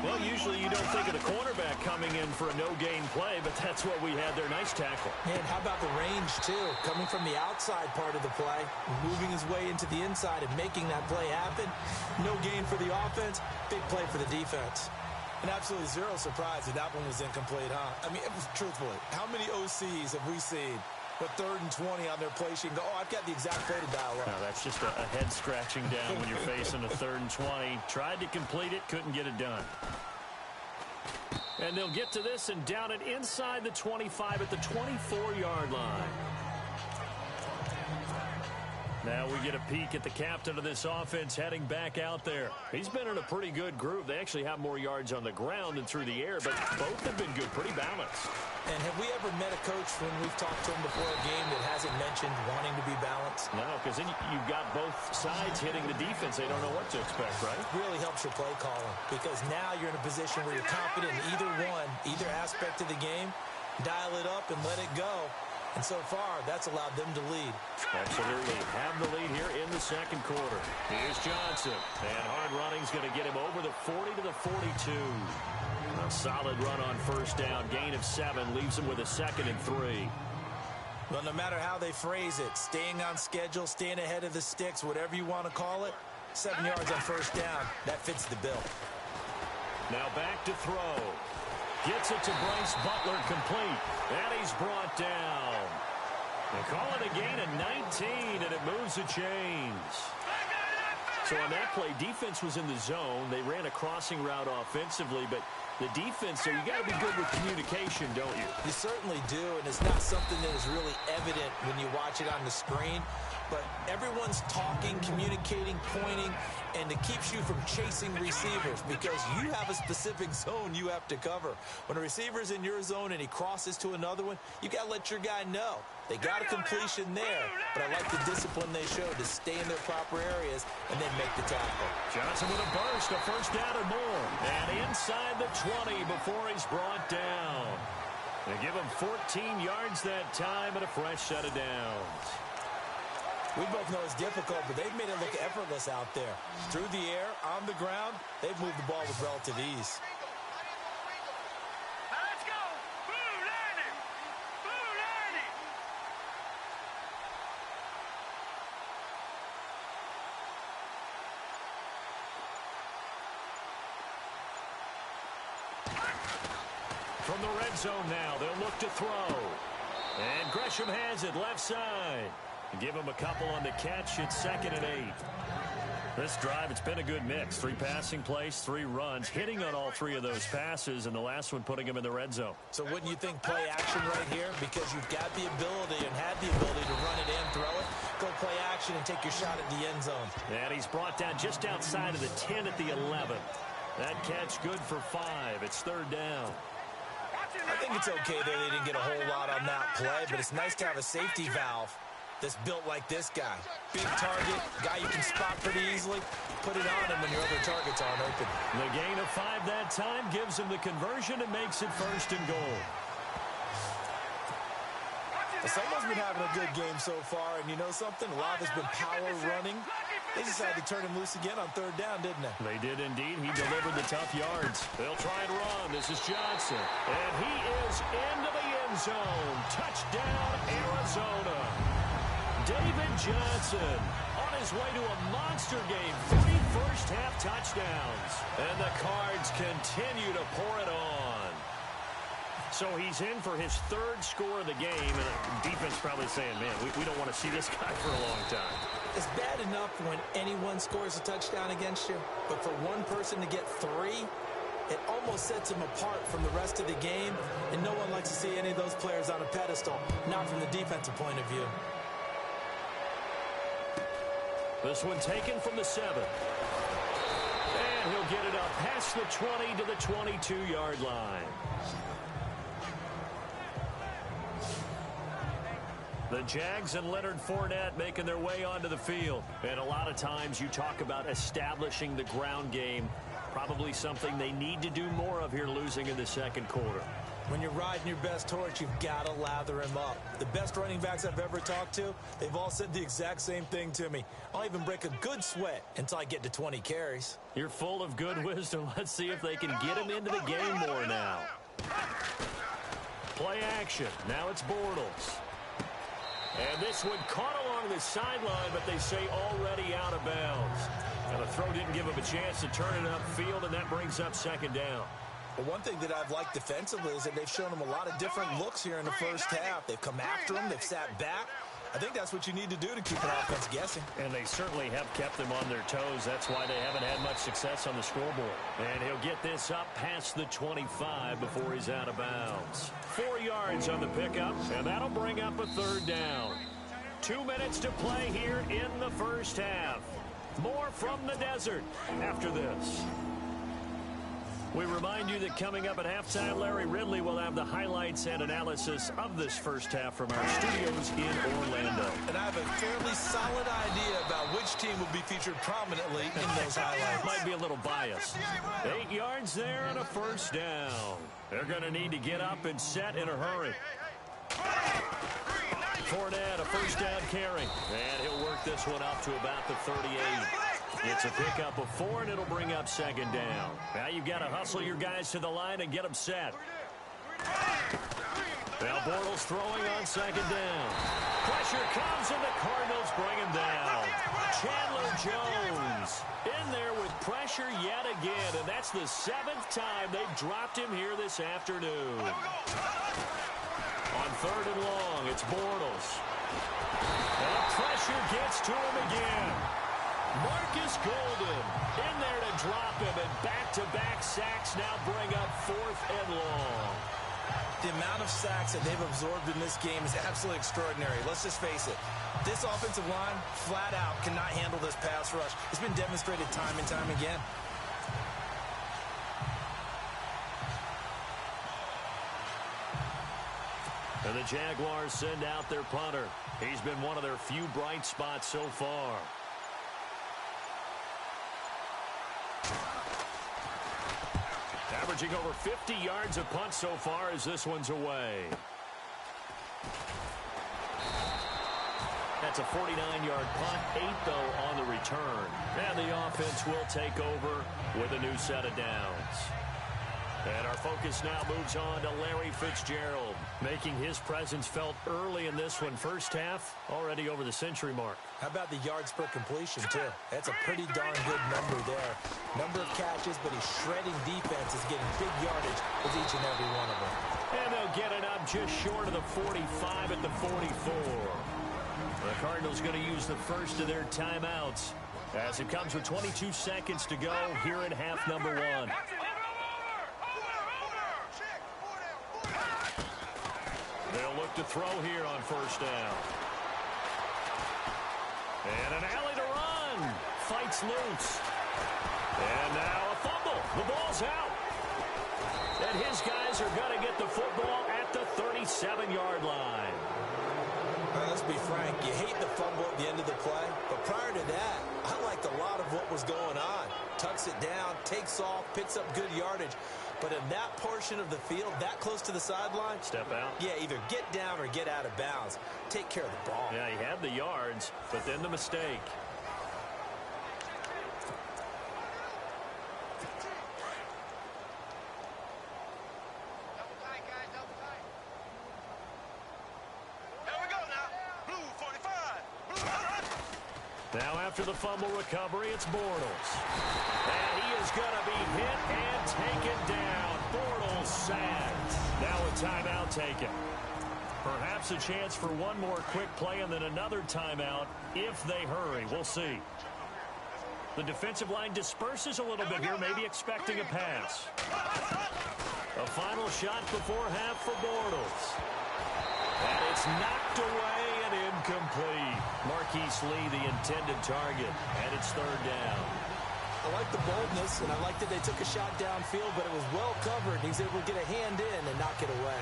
Speaker 3: Well, usually you don't think of the cornerback coming in for a no-gain play, but that's what we had there. Nice tackle.
Speaker 4: And how about the range, too? Coming from the outside part of the play, moving his way into the inside and making that play happen. No gain for the offense, big play for the defense. And absolutely zero surprise that that one was incomplete, huh? I mean, truthfully, how many OCs have we seen with 3rd and 20 on their play sheet and go, oh, I've got the exact play to dial up?
Speaker 3: No, that's just a head-scratching down when you're facing a 3rd and 20. Tried to complete it, couldn't get it done. And they'll get to this and down it inside the 25 at the 24-yard line. Now we get a peek at the captain of this offense heading back out there. He's been in a pretty good group. They actually have more yards on the ground than through the air, but both have been good, pretty balanced.
Speaker 4: And have we ever met a coach when we've talked to him before a game that hasn't mentioned wanting to be balanced?
Speaker 3: No, because then you've got both sides hitting the defense. They don't know what to expect, right?
Speaker 4: It really helps your play calling because now you're in a position where you're confident in either aspect of the game. Dial it up and let it go. And so far, that's allowed them to lead.
Speaker 3: Absolutely. Have the lead here in the second quarter. Here's Johnson. And hard running's going to get him over the 40 to the 42. A solid run on first down. Gain of 7 leaves him with a 2nd and 3.
Speaker 4: Well, no matter how they phrase it, staying on schedule, staying ahead of the sticks, whatever you want to call it, 7 yards on first down, that fits the bill.
Speaker 3: Now back to throw. Gets it to Bryce Butler, complete. And he's brought down. They call it a gain of 19, and it moves the chains. So on that play, defense was in the zone. They ran a crossing route offensively, but the defense, so you got to be good with communication, don't you?
Speaker 4: You certainly do, and it's not something that is really evident when you watch it on the screen. But everyone's talking, communicating, pointing, and it keeps you from chasing receivers because you have a specific zone you have to cover. When a receiver's in your zone and he crosses to another one, you got to let your guy know. They got a completion there, but I like the discipline they showed to stay in their proper areas and then make the tackle.
Speaker 3: Johnson with a burst, a first down or more. And inside the 20 before he's brought down. They give him 14 yards that time and a fresh set of downs.
Speaker 4: We both know it's difficult, but they've made it look effortless out there. Through the air, on the ground, they've moved the ball with relative ease.
Speaker 5: Now let's go. Blue 90. Blue 90.
Speaker 3: From the red zone now, they'll look to throw. And Gresham has it left side. Give him a couple on the catch. It's 2nd and 8. This drive, it's been a good mix. 3 passing plays, 3 runs, hitting on all 3 of those passes, and the last one putting him in the red zone.
Speaker 4: So wouldn't you think play action right here? Because you've got the ability and had the ability to run it in, throw it, go play action, and take your shot at the end zone.
Speaker 3: And he's brought down just outside of the 10 at the 11. That catch good for 5. It's 3rd down.
Speaker 4: I think it's okay that they didn't get a whole lot on that play, but it's nice to have a safety valve that's built like this guy. Big target, guy you can spot pretty easily. Put it on him when your other targets aren't open.
Speaker 3: The gain of 5 that time gives him the conversion and makes it 1st and goal.
Speaker 4: Someone's been having a good game so far, and you know something? A lot has been power running. They decided to turn him loose again on 3rd down, didn't they?
Speaker 3: They did indeed. He delivered the tough yards. They'll try and run. This is Johnson. And he is into the end zone. Touchdown, Arizona. David Johnson on his way to a monster game. 3 first-half touchdowns. And the Cards continue to pour it on. So he's in for his 3rd score of the game. And the defense probably saying, man, we don't want to see this guy for a long time.
Speaker 4: It's bad enough when anyone scores a touchdown against you. But for one person to get 3, it almost sets him apart from the rest of the game. And no one likes to see any of those players on a pedestal. Not from the defensive point of view.
Speaker 3: This one taken from the 7. And he'll get it up past the 20 to the 22-yard line. The Jags and Leonard Fournette making their way onto the field. And a lot of times you talk about establishing the ground game. Probably something they need to do more of here, losing in the second quarter.
Speaker 4: When you're riding your best horse, you've got to lather him up. The best running backs I've ever talked to, they've all said the exact same thing to me. I'll even break a good sweat until I get to 20 carries.
Speaker 3: You're full of good wisdom. Let's see if they can get him into the game more now. Play action. Now it's Bortles. And this one caught along the sideline, but they say already out of bounds. And the throw didn't give him a chance to turn it upfield, and that brings up 2nd down.
Speaker 4: Well, one thing that I've liked defensively is that they've shown him a lot of different looks here in the first half. They've come after him. They've sat back. I think that's what you need to do to keep an offense guessing.
Speaker 3: And they certainly have kept them on their toes. That's why they haven't had much success on the scoreboard. And he'll get this up past the 25 before he's out of bounds. 4 yards on the pickup, and that'll bring up a 3rd down. 2 minutes to play here in the first half. More from the desert after this. We remind you that coming up at halftime, Larry Ridley will have the highlights and analysis of this first half from our studios in Orlando.
Speaker 4: And I have a fairly solid idea about which team will be featured prominently in those highlights.
Speaker 3: Might be a little biased. 8 yards there and a first down. They're going to need to get up and set in a hurry. Fournette, a first down carry. And he'll work this one up to about the 38. It's a pickup of 4, and it'll bring up second down. Now you've got to hustle your guys to the line and get them set. Now Bortles throwing on second down. Pressure comes, and the Cardinals bring him down. Chandler Jones in there with pressure yet again, and that's the 7th time they've dropped him here this afternoon. On third and long, it's Bortles. And the pressure gets to him again. Marcus Golden in there to drop him, and back-to-back sacks now bring up 4th and long.
Speaker 4: The amount of sacks that they've absorbed in this game is absolutely extraordinary. Let's just face it. This offensive line, flat out, cannot handle this pass rush. It's been demonstrated time and time again.
Speaker 3: And the Jaguars send out their punter. He's been one of their few bright spots so far. Averaging over 50 yards a punt so far as this one's away. That's a 49-yard punt, 8 though on the return. And the offense will take over with a new set of downs. And our focus now moves on to Larry Fitzgerald, making his presence felt early in this one. First half, already over the century mark.
Speaker 4: How about the yards per completion, too? That's a pretty darn good number there. Number of catches, but he's shredding defenses, getting big yardage with each and every one of them.
Speaker 3: And they'll get it up just short of the 45 at the 44. The Cardinals going to use the first of their timeouts as it comes with 22 seconds to go here in half number 1. They'll look to throw here on first down. And an alley to run. Fights loose. And now a fumble. The ball's out. And his guys are going to get the football at the 37-yard line.
Speaker 4: Let's be frank, you hate the fumble at the end of the play, but prior to that, I liked a lot of what was going on. Tucks it down, takes off, picks up good yardage. But in that portion of the field, that close to the sideline,
Speaker 3: step out.
Speaker 4: Yeah, either get down or get out of bounds. Take care of the ball.
Speaker 3: Yeah, he had the yards, but then the mistake. Now after the fumble recovery, it's Bortles. And he is going to be hit and taken down. Bortles sacked. Now a timeout taken. Perhaps a chance for one more quick play and then another timeout if they hurry. We'll see. The defensive line disperses a little bit here, maybe expecting a pass. A final shot before half for Bortles. And it's knocked away and incomplete. Marquise Lee, the intended target, and it's third down.
Speaker 4: I like the boldness, and I like that they took a shot downfield, but it was well covered. He's able to get a hand in and knock it away.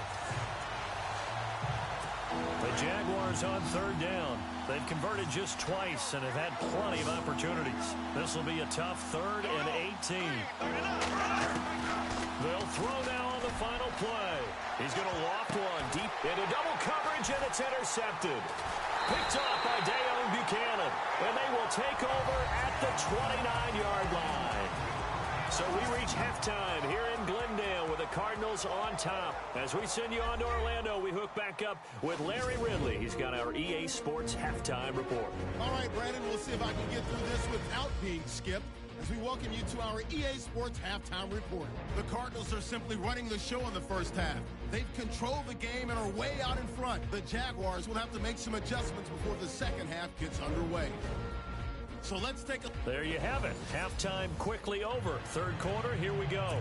Speaker 3: The Jaguars on third down. They've converted just twice and have had plenty of opportunities. This will be a tough 3rd and 18. They'll throw now on the final play. He's going to loft one deep into double coverage, and it's intercepted. Picked off by Deone Buchanan, and they will take over at the 29-yard line. So we reach halftime here in Glendale with the Cardinals on top. As we send you on to Orlando, we hook back up with Larry Ridley. He's got our EA Sports halftime report.
Speaker 2: All right, Brandon, we'll see if I can get through this without being skipped as we welcome you to our EA Sports halftime report. The Cardinals are simply running the show in the first half. They've controlled the game and are way out in front. The Jaguars will have to make some adjustments before the second half gets underway. So let's take a...
Speaker 3: There you have it. Halftime quickly over. Third quarter, here we go.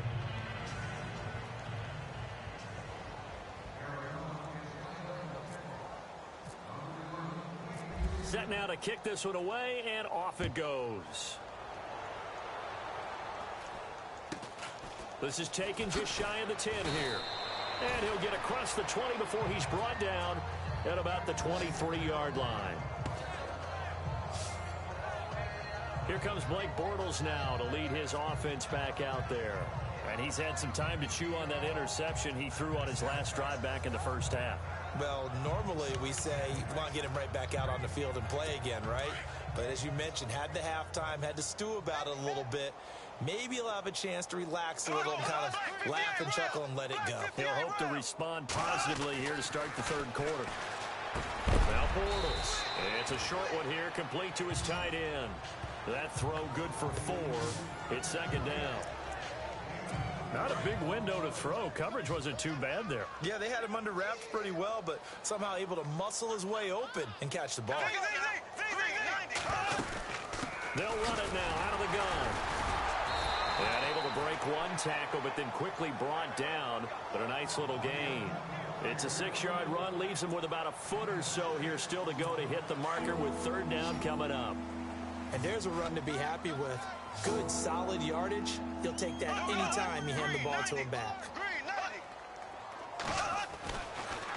Speaker 3: Set now to kick this one away, and off it goes. This is taken just shy of the 10 here. And he'll get across the 20 before he's brought down at about the 23-yard line. Here comes Blake Bortles now to lead his offense back out there. And he's had some time to chew on that interception he threw on his last drive back in the first half.
Speaker 4: Well, normally we say you want to get him right back out on the field and play again, right? But as you mentioned, had the halftime, had to stew about it a little bit. Maybe he'll have a chance to relax a little and kind of laugh and chuckle and let it go.
Speaker 3: He'll hope to respond positively here to start the third quarter. Now Bortles. It's a short one here, complete to his tight end. That throw good for 4. It's second down. Not a big window to throw. Coverage wasn't too bad there.
Speaker 4: Yeah, they had him under wraps pretty well, but somehow able to muscle his way open and catch the ball.
Speaker 3: They'll run it now out of the gun. And able to break one tackle, but then quickly brought down. But a nice little gain. It's a 6-yard run, leaves him with about a foot or so here still to go to hit the marker with third down coming up.
Speaker 4: And there's a run to be happy with. Good, solid yardage. He'll take that anytime you hand the ball to him back.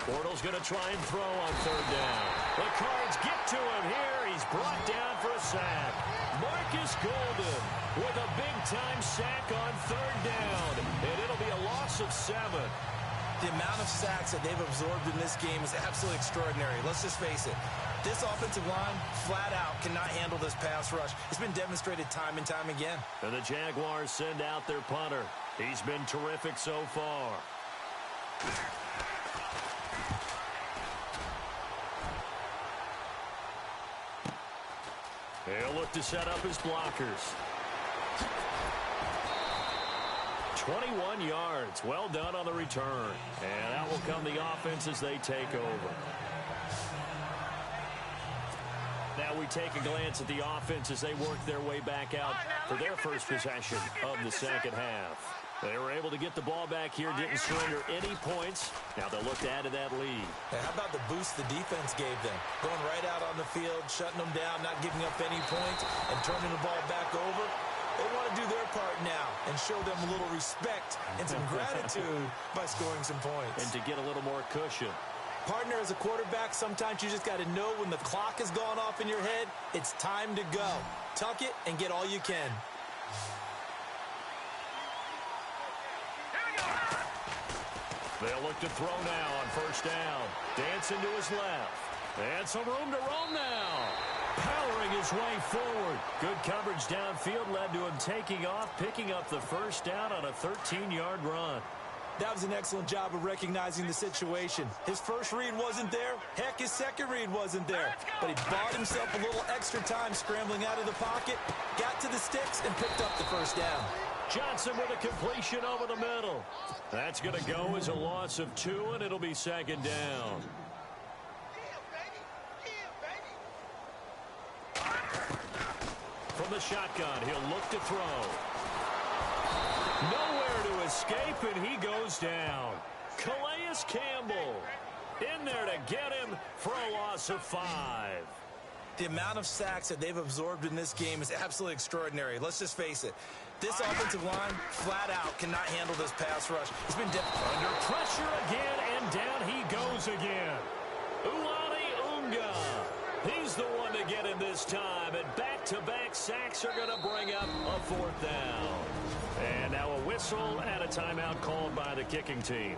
Speaker 3: Bortles going to try and throw on third down. The Cards get to him here. He's brought down for a sack. Marcus Golden with a big-time sack on third down. And it'll be a loss of 7.
Speaker 4: The amount of sacks that they've absorbed in this game is absolutely extraordinary. Let's just face it. This offensive line, flat out, cannot handle this pass rush. It's been demonstrated time and time again.
Speaker 3: And the Jaguars send out their punter. He's been terrific so far. He'll look to set up his blockers. 21 yards. Well done on the return. And out will come the offense as they take over. Now we take a glance at the offense as they work their way back out for their first possession of the second half. They were able to get the ball back here, didn't surrender any points. Now they'll look to add to that lead.
Speaker 4: Hey, how about the boost the defense gave them? Going right out on the field, shutting them down, not giving up any points, and turning the ball back over. They want to do their part now and show them a little respect and some gratitude by scoring some points.
Speaker 3: And to get a little more cushion.
Speaker 4: Partner, as a quarterback, sometimes you just got to know when the clock has gone off in your head, it's time to go. Tuck it and get all you can.
Speaker 3: They'll look to throw now on first down. Dancing to his left. And some room to roam now. Powering his way forward. Good coverage downfield led to him taking off, picking up the first down on a 13-yard run.
Speaker 4: That was an excellent job of recognizing the situation. His first read wasn't there. Heck, his second read wasn't there. But he bought himself a little extra time scrambling out of the pocket, got to the sticks, and picked up the first down.
Speaker 3: Johnson with a completion over the middle. That's going to go as a loss of 2, and it'll be second down. From the shotgun, he'll look to throw. Nowhere to escape, and he goes down. Calais Campbell in there to get him for a loss of 5.
Speaker 4: The amount of sacks that they've absorbed in this game is absolutely extraordinary. Let's just face it. This offensive line, flat out, cannot handle this pass rush. It's been
Speaker 3: under pressure again, and down he goes again. Uwani Unga. He's the one to get him this time, and back-to-back sacks are going to bring up a 4th down. And now a whistle and a timeout called by the kicking team.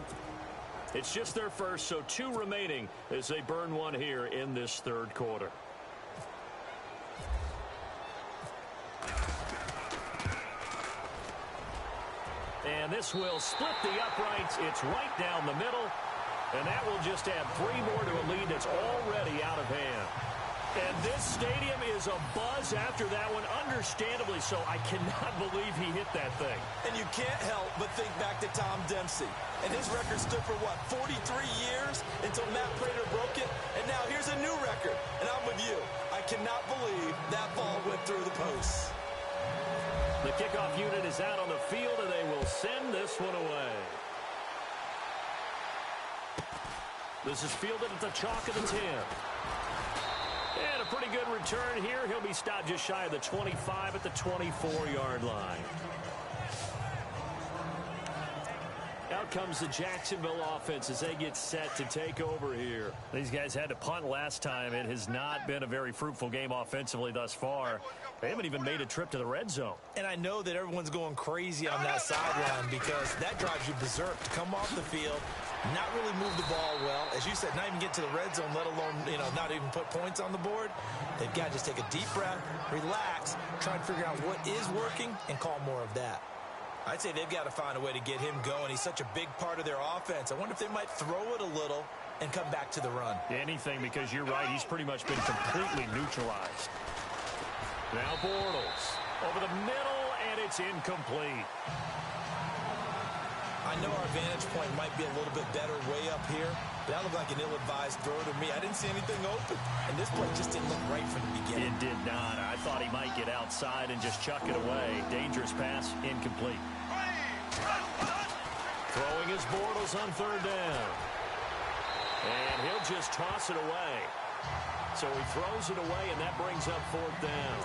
Speaker 3: It's just their first, so 2 remaining as they burn one here in this third quarter. And this will split the uprights. It's right down the middle. And that will just add 3 more to a lead that's already out of hand. And this stadium is abuzz after that one, understandably so. I cannot believe he hit that thing.
Speaker 4: And you can't help but think back to Tom Dempsey. And his record stood for, what, 43 years until Matt Prater broke it? And now here's a new record. And I'm with you. I cannot believe that ball went through the posts.
Speaker 3: The kickoff unit is out on the field, and they will send this one away. This is fielded at the chalk of the 10. And a pretty good return here. He'll be stopped just shy of the 25 at the 24-yard line. Out comes the Jacksonville offense as they get set to take over here. These guys had to punt last time. It has not been a very fruitful game offensively thus far. They haven't even made a trip to the red zone.
Speaker 4: And I know that everyone's going crazy on that sideline because that drives you berserk to come off the field, not really move the ball well. As you said, not even get to the red zone, let alone, not even put points on the board. They've got to just take a deep breath, relax, try and figure out what is working and call more of that. I'd say they've got to find a way to get him going. He's such a big part of their offense. I wonder if they might throw it a little and come back to the run.
Speaker 3: Anything, because you're right. He's pretty much been completely neutralized. Now Bortles over the middle, and it's incomplete.
Speaker 4: I know our vantage point might be a little bit better way up here, but that looked like an ill-advised throw to me. I didn't see anything open, and this play just didn't look right from the beginning.
Speaker 3: It did not. I thought he might get outside and just chuck it away. Dangerous pass, incomplete. Throwing his Bortles on third down. And he'll just toss it away. So he throws it away, and that brings up fourth down.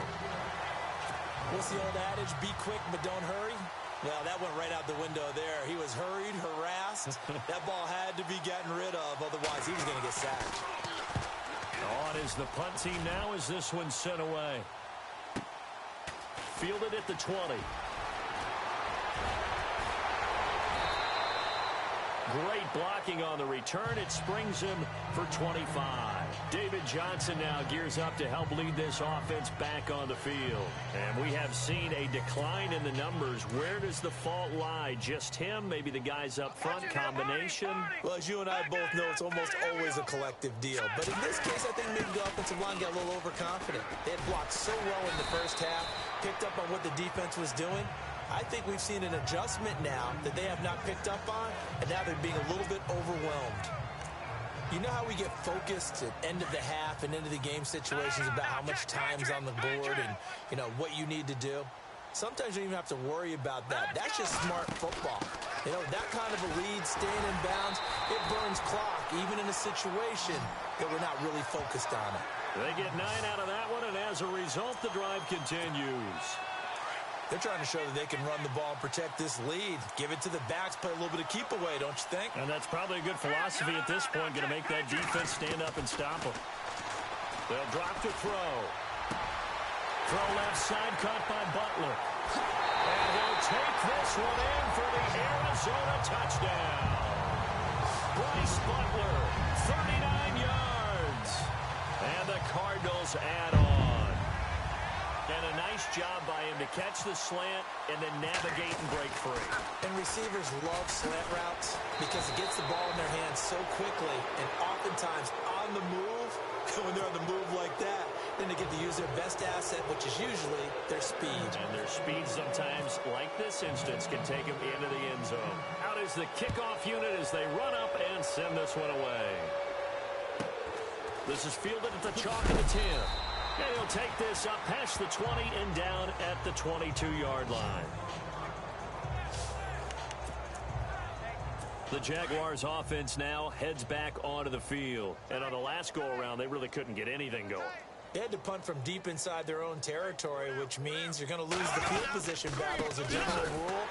Speaker 4: What's the old adage? Be quick, but don't hurry. Well, that went right out the window there. He was hurried, harassed. That ball had to be gotten rid of, otherwise he was going to get sacked.
Speaker 3: On is the punt team now as this one's sent away. Fielded at the 20. Great blocking on the return. It springs him for 25. David Johnson now gears up to help lead this offense back on the field. And we have seen a decline in the numbers. Where does the fault lie? Just him? Maybe the guys up front? Combination?
Speaker 4: Well, as you and I both know, it's almost always a collective deal. But in this case, I think maybe the offensive line got a little overconfident. They had blocked so well in the first half, picked up on what the defense was doing. I think we've seen an adjustment now that they have not picked up on, and now they're being a little bit overwhelmed. You know how we get focused at end of the half and into the game situations about how much time's on the board and, what you need to do? Sometimes you don't even have to worry about that. That's just smart football. That kind of a lead, staying in bounds, it burns clock, even in a situation that we're not really focused on it.
Speaker 3: They get 9 out of that one, and as a result, the drive continues.
Speaker 4: They're trying to show that they can run the ball and protect this lead. Give it to the backs, play a little bit of keep away, don't you think?
Speaker 3: And that's probably a good philosophy at this point, going to make that defense stand up and stop them. They'll drop to throw. Throw left side, caught by Butler. And he'll take this one in for the Arizona touchdown. Bryce Butler, 39 yards. And the Cardinals add on. And a nice job by him to catch the slant and then navigate and break free.
Speaker 4: And receivers love slant routes because it gets the ball in their hands so quickly and oftentimes on the move. When they're on the move like that, then they get to use their best asset, which is usually their speed.
Speaker 3: And their speed sometimes, like this instance, can take them into the end zone. Out is the kickoff unit as they run up and send this one away. This is fielded at the chalk of the 10. And he'll take this up past the 20 and down at the 22-yard line. The Jaguars offense now heads back onto the field. And on the last go-around, they really couldn't get anything going.
Speaker 4: They had to punt from deep inside their own territory, which means you're going to lose the field position battle as a general rule.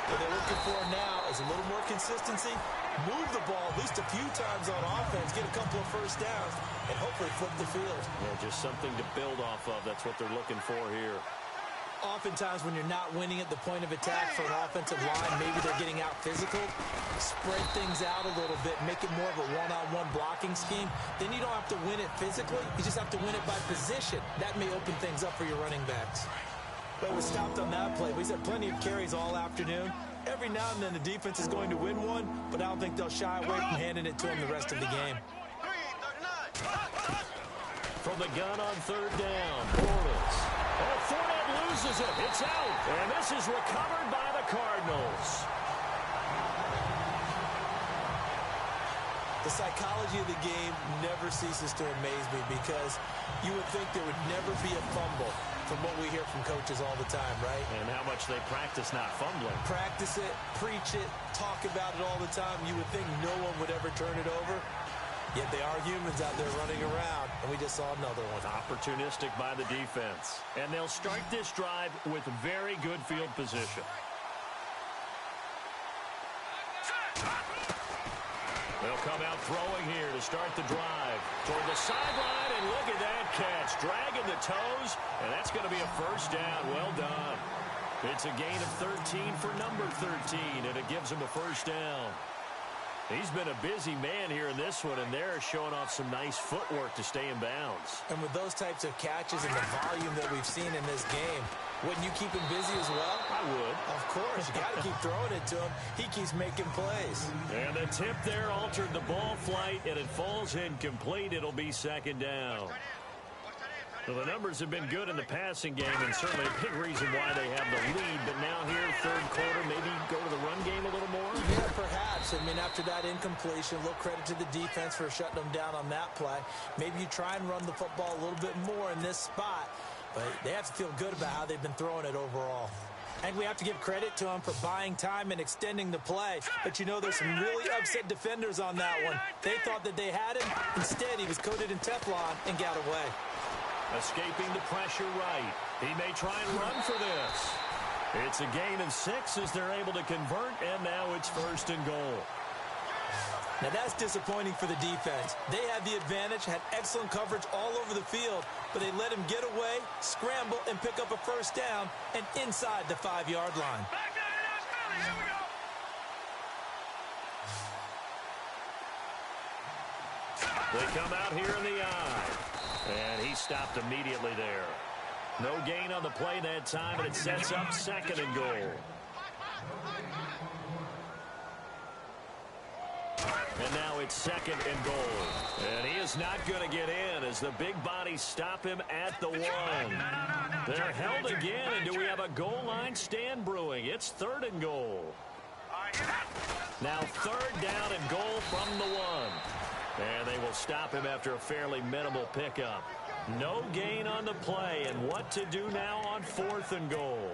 Speaker 4: What they're looking for now is a little more consistency, move the ball at least a few times on offense, get a couple of first downs, and hopefully flip the field.
Speaker 3: Yeah, just something to build off of. That's what they're looking for here.
Speaker 4: Oftentimes when you're not winning at the point of attack for an offensive line, maybe they're getting out physical, spread things out a little bit, make it more of a one-on-one blocking scheme. Then you don't have to win it physically. You just have to win it by position. That may open things up for your running backs. But it was stopped on that play. He's had plenty of carries all afternoon. Every now and then the defense is going to win one, but I don't think they'll shy away from handing it to him the rest of the game.
Speaker 3: From the gun on third down, Bortles. Oh, Fournette loses it. It's out. And this is recovered by the Cardinals.
Speaker 4: The psychology of the game never ceases to amaze me because you would think there would never be a fumble from what we hear from coaches all the time, right?
Speaker 3: And how much they practice not fumbling.
Speaker 4: Practice it, preach it, talk about it all the time. You would think no one would ever turn it over. Yet they are humans out there running around, and we just saw another one.
Speaker 3: Opportunistic by the defense. And they'll start this drive with very good field position. They'll come out throwing here to start the drive. Toward the sideline, and look at that catch. Dragging the toes, and that's going to be a first down. Well done. It's a gain of 13 for number 13, and it gives him a first down. He's been a busy man here in this one, and they're showing off some nice footwork to stay in bounds.
Speaker 4: And with those types of catches and the volume that we've seen in this game, wouldn't you keep him busy as well?
Speaker 3: I would.
Speaker 4: Of course. You got to keep throwing it to him. He keeps making plays.
Speaker 3: And the tip there altered the ball flight, and it falls incomplete. It'll be second down. Well, the numbers have been good in the passing game, and certainly a big reason why they have the lead. But now here, third quarter, maybe go to the run game a little more?
Speaker 4: Yeah, perhaps. I mean, after that incompletion, a little credit to the defense for shutting them down on that play. Maybe you try and run the football a little bit more in this spot. But they have to feel good about how they've been throwing it overall. And we have to give credit to them for buying time and extending the play. But, you know, there's some really upset defenders on that one. They thought that they had him. Instead, he was coated in Teflon and got away.
Speaker 3: Escaping the pressure right. He may try and run for this. It's a gain of 6 as they're able to convert, and now it's first and goal.
Speaker 4: Now that's disappointing for the defense. They had the advantage, had excellent coverage all over the field, but they let him get away, scramble, and pick up a first down, and inside the 5-yard line.
Speaker 5: Back down in our belly. Here we go.
Speaker 3: They come out here in the eye. And he stopped immediately there. No gain on the play that time, and it sets up second and goal. And now it's second and goal. And he is not going to get in as the big bodies stop him at the 1. They're held again, and do we have a goal line stand brewing? It's third and goal. Now third down and goal from the 1. And they will stop him after a fairly minimal pickup. No gain on the play, and what to do now on fourth and goal.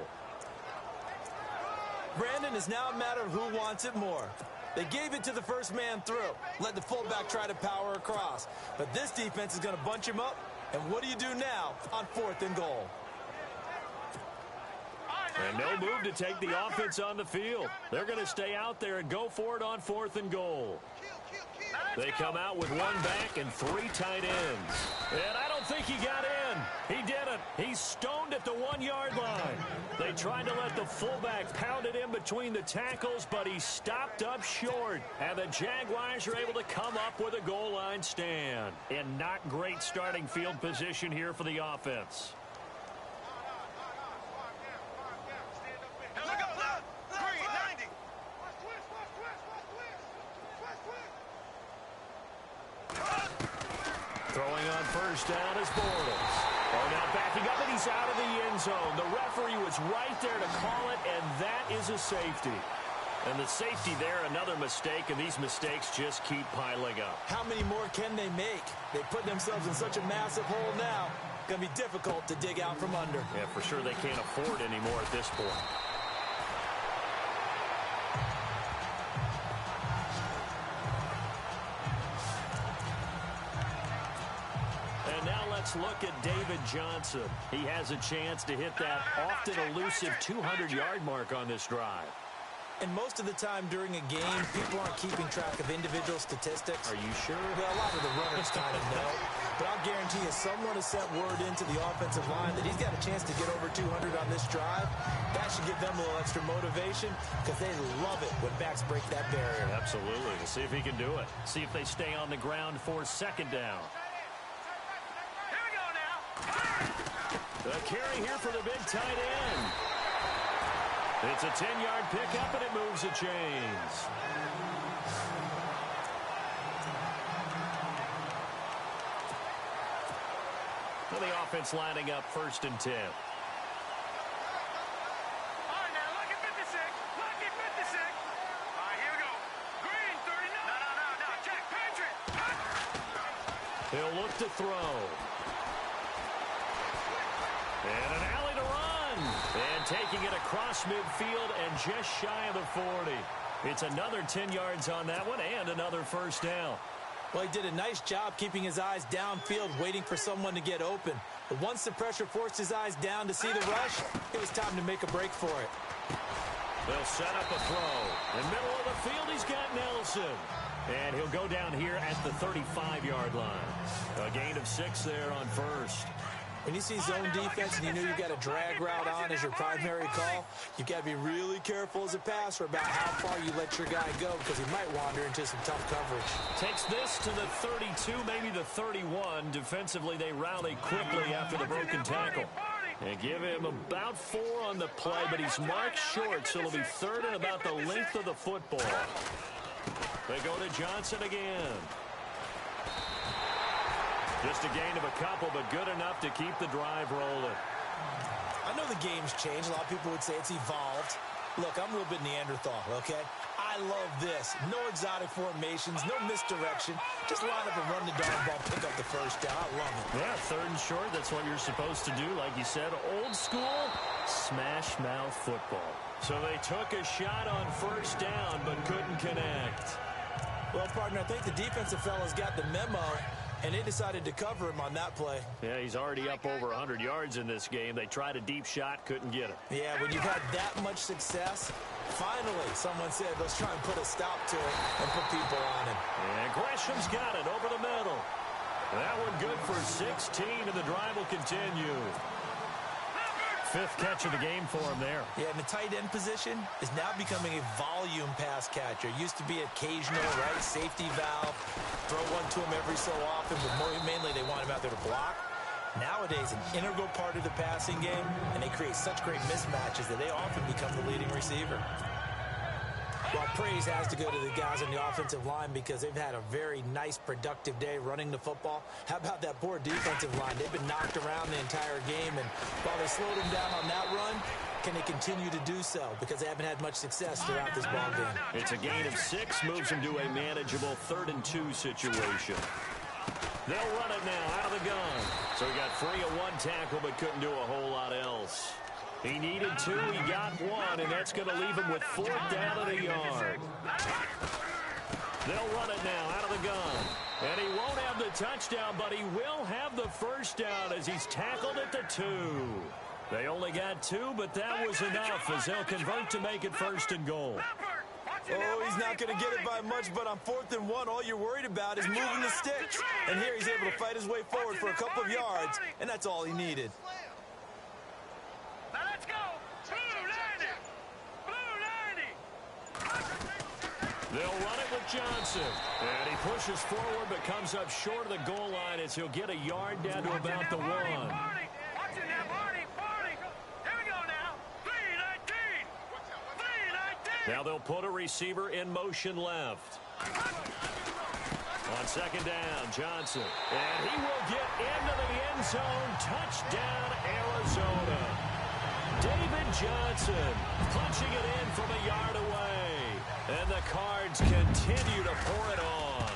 Speaker 4: Brandon, is now a matter of who wants it more. They gave it to the first man through. Let the fullback try to power across. But this defense is going to bunch him up. And what do you do now on fourth and goal?
Speaker 3: And no move to take the offense on the field. They're going to stay out there and go for it on fourth and goal. They come out with 1 back and 3 tight ends. And I don't think he got in. He didn't. He's stoned at the 1-yard line. They tried to let the fullback pound it in between the tackles, but he stopped up short. And the Jaguars are able to come up with a goal line stand. And not great starting field position here for the offense. Throwing on first down is Bortles. Oh, now backing up, and he's out of the end zone. The referee was right there to call it, and that is a safety. And the safety there, another mistake, and these mistakes just keep piling up.
Speaker 4: How many more can they make? They put themselves in such a massive hole now. Going to be difficult to dig out from under.
Speaker 3: Yeah, for sure they can't afford anymore at this point. Let's look at David Johnson. He has a chance to hit that often elusive 200-yard mark on this drive.
Speaker 4: And most of the time during a game, people aren't keeping track of individual statistics.
Speaker 3: Are you sure?
Speaker 4: Well, a lot of the runners kind of know. But I'll guarantee you someone has sent word into the offensive line that he's got a chance to get over 200 on this drive. That should give them a little extra motivation because they love it when backs break that barrier.
Speaker 3: Absolutely. We'll see if he can do it. See if they stay on the ground for second down. The carry here for the big tight end. It's a 10-yard pickup, and it moves the chains. Well, the offense lining up first and 10.
Speaker 5: All right, now, lucky 56. Lucky 56. All right, here we go. Green, 39. No, Jack Patrick.
Speaker 3: He'll look to throw. And an alley to run. And taking it across midfield and just shy of the 40. It's another 10 yards on that one and another first down.
Speaker 4: Well, he did a nice job keeping his eyes downfield, waiting for someone to get open. But once the pressure forced his eyes down to see the rush, it was time to make a break for it.
Speaker 3: They'll set up a throw. In the middle of the field, he's got Nelson. And he'll go down here at the 35-yard line. A gain of 6 there on first.
Speaker 4: When you see zone defense and you know you've got a drag route on as your primary call, you've got to be really careful as a passer about how far you let your guy go because he might wander into some tough coverage.
Speaker 3: Takes this to the 32, maybe the 31. Defensively, they rally quickly after the broken tackle. They give him about 4 on the play, but he's marked short, so it'll be third and about the length of the football. They go to Johnson again. Just a gain of a couple, but good enough to keep the drive rolling.
Speaker 4: I know the game's changed. A lot of people would say it's evolved. Look, I'm a little bit Neanderthal, okay? I love this. No exotic formations, no misdirection. Just line up and run the darn ball, pick up the first down. I love it.
Speaker 3: Yeah, third and short, that's what you're supposed to do. Like you said, old school, smash mouth football. So they took a shot on first down, but couldn't connect.
Speaker 4: Well, partner, I think the defensive fellas got the memo, and they decided to cover him on that play.
Speaker 3: Yeah, he's already up over 100 yards in this game. They tried a deep shot, couldn't get him.
Speaker 4: Yeah, when you've had that much success, finally someone said, let's try and put a stop to it and put people on him.
Speaker 3: And Gresham's got it over the middle. That one good for 16, and the drive will continue. 5th catch of the game for him there.
Speaker 4: Yeah, and the tight end position is now becoming a volume pass catcher. Used to be occasional, right? Safety valve. Throw one to him every so often, but mainly they want him out there to block. Nowadays, an integral part of the passing game, and they create such great mismatches that they often become the leading receiver. Well, praise has to go to the guys on the offensive line because they've had a very nice, productive day running the football. How about that poor defensive line? They've been knocked around the entire game, and while they slowed them down on that run, can they continue to do so? Because they haven't had much success throughout this ball game.
Speaker 3: It's a gain of 6, moves them to a manageable 3rd and 2 situation. They'll run it now out of the gun. So he got free of 1 tackle, but couldn't do a whole lot else. He needed 2, he got 1, and that's going to leave him with 4th down at a yard. They'll run it now out of the gun. And he won't have the touchdown, but he will have the first down as he's tackled at the 2. They only got 2, but that was enough as they'll convert to make it 1st and goal.
Speaker 4: Oh, he's not going to get it by much, but on 4th and 1, all you're worried about is moving the sticks. And here he's able to fight his way forward for a couple of yards, and that's all he needed.
Speaker 5: Now let's go. Blue 90. Blue 90.
Speaker 3: They'll run it with Johnson. And he pushes forward but comes up short of the goal line as he'll get a yard down to about the 1.
Speaker 5: Watch it now, Barney. Here we go now. 319. 319.
Speaker 3: Now they'll put a receiver in motion left. On 2nd down, Johnson. And he will get into the end zone. Touchdown, Arizona. David Johnson punching it in from a yard away. And the Cards continue to pour it on.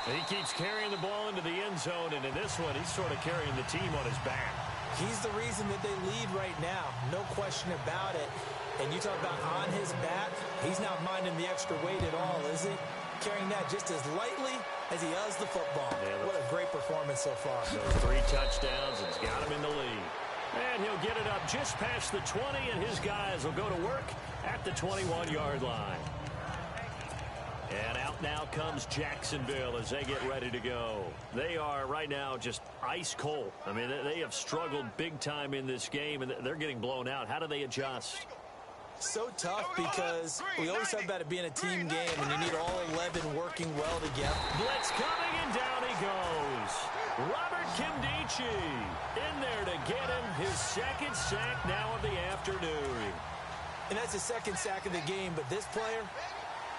Speaker 3: He keeps carrying the ball into the end zone, and in this one, he's sort of carrying the team on his back.
Speaker 4: He's the reason that they lead right now. No question about it. And you talk about on his back, he's not minding the extra weight at all, is he? Carrying that just as lightly as he does the football.
Speaker 3: Yeah,
Speaker 4: what a great performance so far.
Speaker 3: Those 3 touchdowns has got him in the lead. And he'll get it up just past the 20, and his guys will go to work at the 21-yard line. And out now comes Jacksonville as they get ready to go. They are right now just ice cold. I mean, they have struggled big time in this game, and they're getting blown out. How do they adjust?
Speaker 4: So tough because we always talk about it being a team game, and you need all 11 working well together.
Speaker 3: Blitz coming, and down he goes. Robert Kimdichie in there to get him his 2nd sack now of the afternoon.
Speaker 4: And that's the 2nd sack of the game, but this player,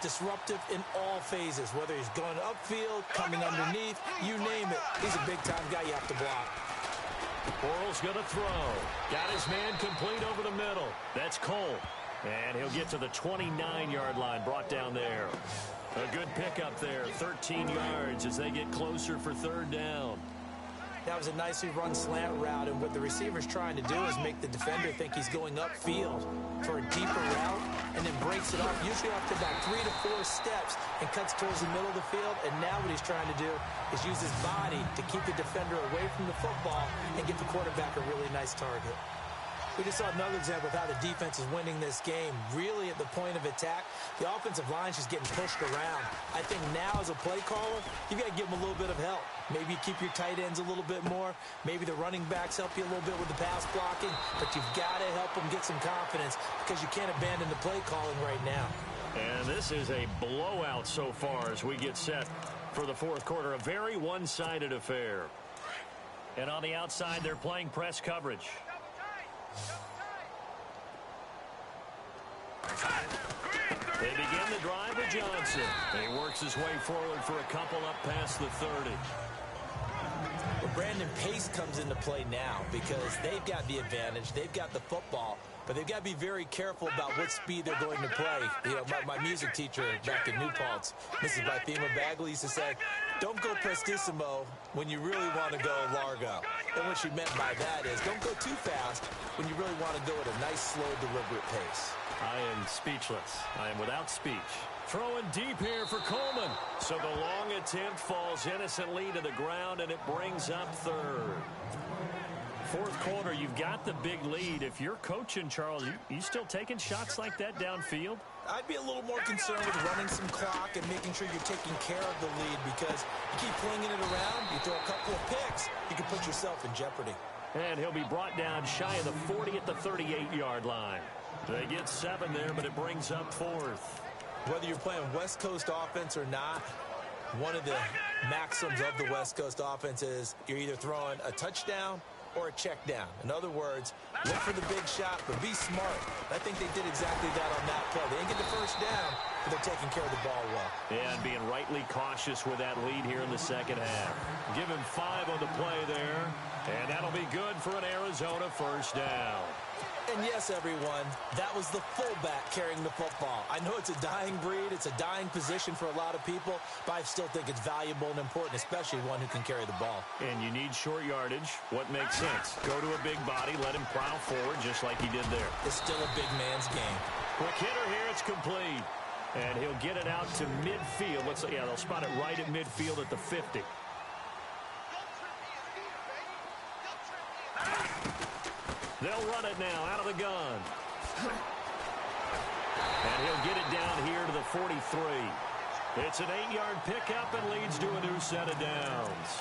Speaker 4: disruptive in all phases, whether he's going upfield, coming underneath, you name it. He's a big-time guy you have to block.
Speaker 3: Oral's going to throw. Got his man complete over the middle. That's Cole. And he'll get to the 29-yard line, brought down there. A good pickup there, 13 yards as they get closer for 3rd down.
Speaker 4: That was a nicely run slant route, and what the receiver's trying to do is make the defender think he's going upfield for a deeper route, and then breaks it off, usually after about 3 to 4 steps, and cuts towards the middle of the field. And now what he's trying to do is use his body to keep the defender away from the football and get the quarterback a really nice target. We just saw another example of how the defense is winning this game. Really at the point of attack, the offensive line's just getting pushed around. I think now as a play caller, you've got to give them a little bit of help. Maybe you keep your tight ends a little bit more. Maybe the running backs help you a little bit with the pass blocking. But you've got to help them get some confidence because you can't abandon the play calling right now.
Speaker 3: And this is a blowout so far as we get set for the fourth quarter. A very one-sided affair. And on the outside, they're playing press coverage. They begin the drive with Johnson. He works his way forward for a couple up past the 30.
Speaker 4: Well, Brandon, pace comes into play now because they've got the advantage. They've got the football, but they've got to be very careful about what speed they're going to play. You know, my music teacher back in New Paltz, Mrs. Bythema Bagley, used to say, don't go prestissimo when you really want to go largo. And what she meant by that is don't go too fast when you really want to go at a nice, slow, deliberate pace.
Speaker 3: I am speechless. I am without speech. Throwing deep here for Coleman. So the long attempt falls innocently to the ground, and it brings up third. Fourth quarter, you've got the big lead. If you're coaching, Charles, you still taking shots like that downfield?
Speaker 4: I'd be a little more concerned with running some clock and making sure you're taking care of the lead, because you keep flinging it around, you throw a couple of picks, you can put yourself in jeopardy.
Speaker 3: And he'll be brought down shy of the 40 at the 38-yard line. They get 7 there, but it brings up fourth.
Speaker 4: Whether you're playing West Coast offense or not, one of the maxims of the West Coast offense is you're either throwing a touchdown or a check down. In other words, look for the big shot, but be smart. I think they did exactly that on that play. They didn't get the first down, but they're taking care of the ball well.
Speaker 3: And being rightly cautious with that lead here in the second half. Give him 5 on the play there, and that'll be good for an Arizona first down.
Speaker 4: And yes, everyone, that was the fullback carrying the football. I know it's a dying breed, it's a dying position for a lot of people, but I still think it's valuable and important, especially one who can carry the ball.
Speaker 3: And you need short yardage. What makes sense? Go to a big body, let him plow forward just like he did there.
Speaker 4: It's still a big man's game.
Speaker 3: Quick hitter here, it's complete. And he'll get it out to midfield. They'll spot it right at midfield at the 50. They'll run it now out of the gun. And he'll get it down here to the 43. It's an 8-yard pickup and leads to a new set of downs.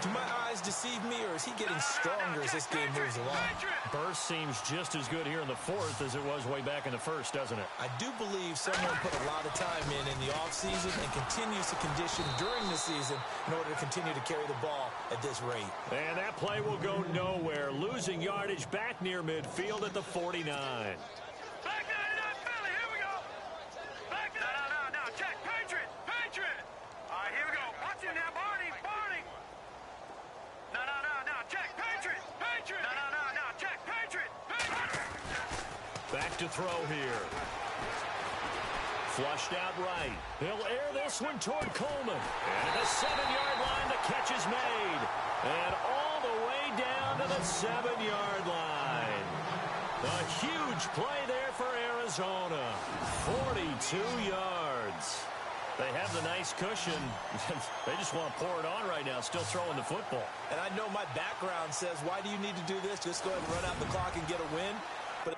Speaker 4: Do my eyes deceive me, or is he getting stronger as this game moves along?
Speaker 3: Burst seems just as good here in the fourth as it was way back in the first, doesn't it?
Speaker 4: I do believe someone put a lot of time in the offseason and continues to condition during the season in order to continue to carry the ball at this rate.
Speaker 3: And that play will go nowhere, losing yardage back near midfield at the 49. Back to throw here. Flushed out right. He'll air this one toward Coleman. And at the 7-yard line, the catch is made. And all the way down to the 7-yard line. A huge play there for Arizona. 42 yards. They have the nice cushion. They just want to pour it on right now, still throwing the football.
Speaker 4: And I know my background says, why do you need to do this? Just go ahead and run out the clock and get a win. But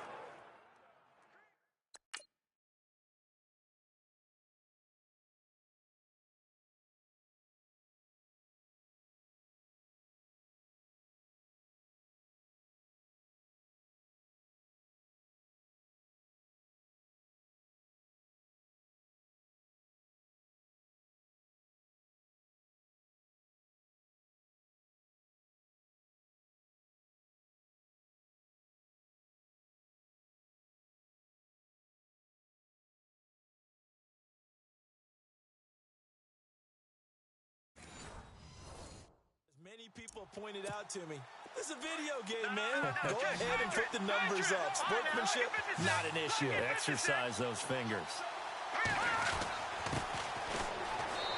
Speaker 4: many people pointed out to me, this is a video game, man. Go ahead and put the numbers up. Sportsmanship, not an issue.
Speaker 3: Exercise those fingers.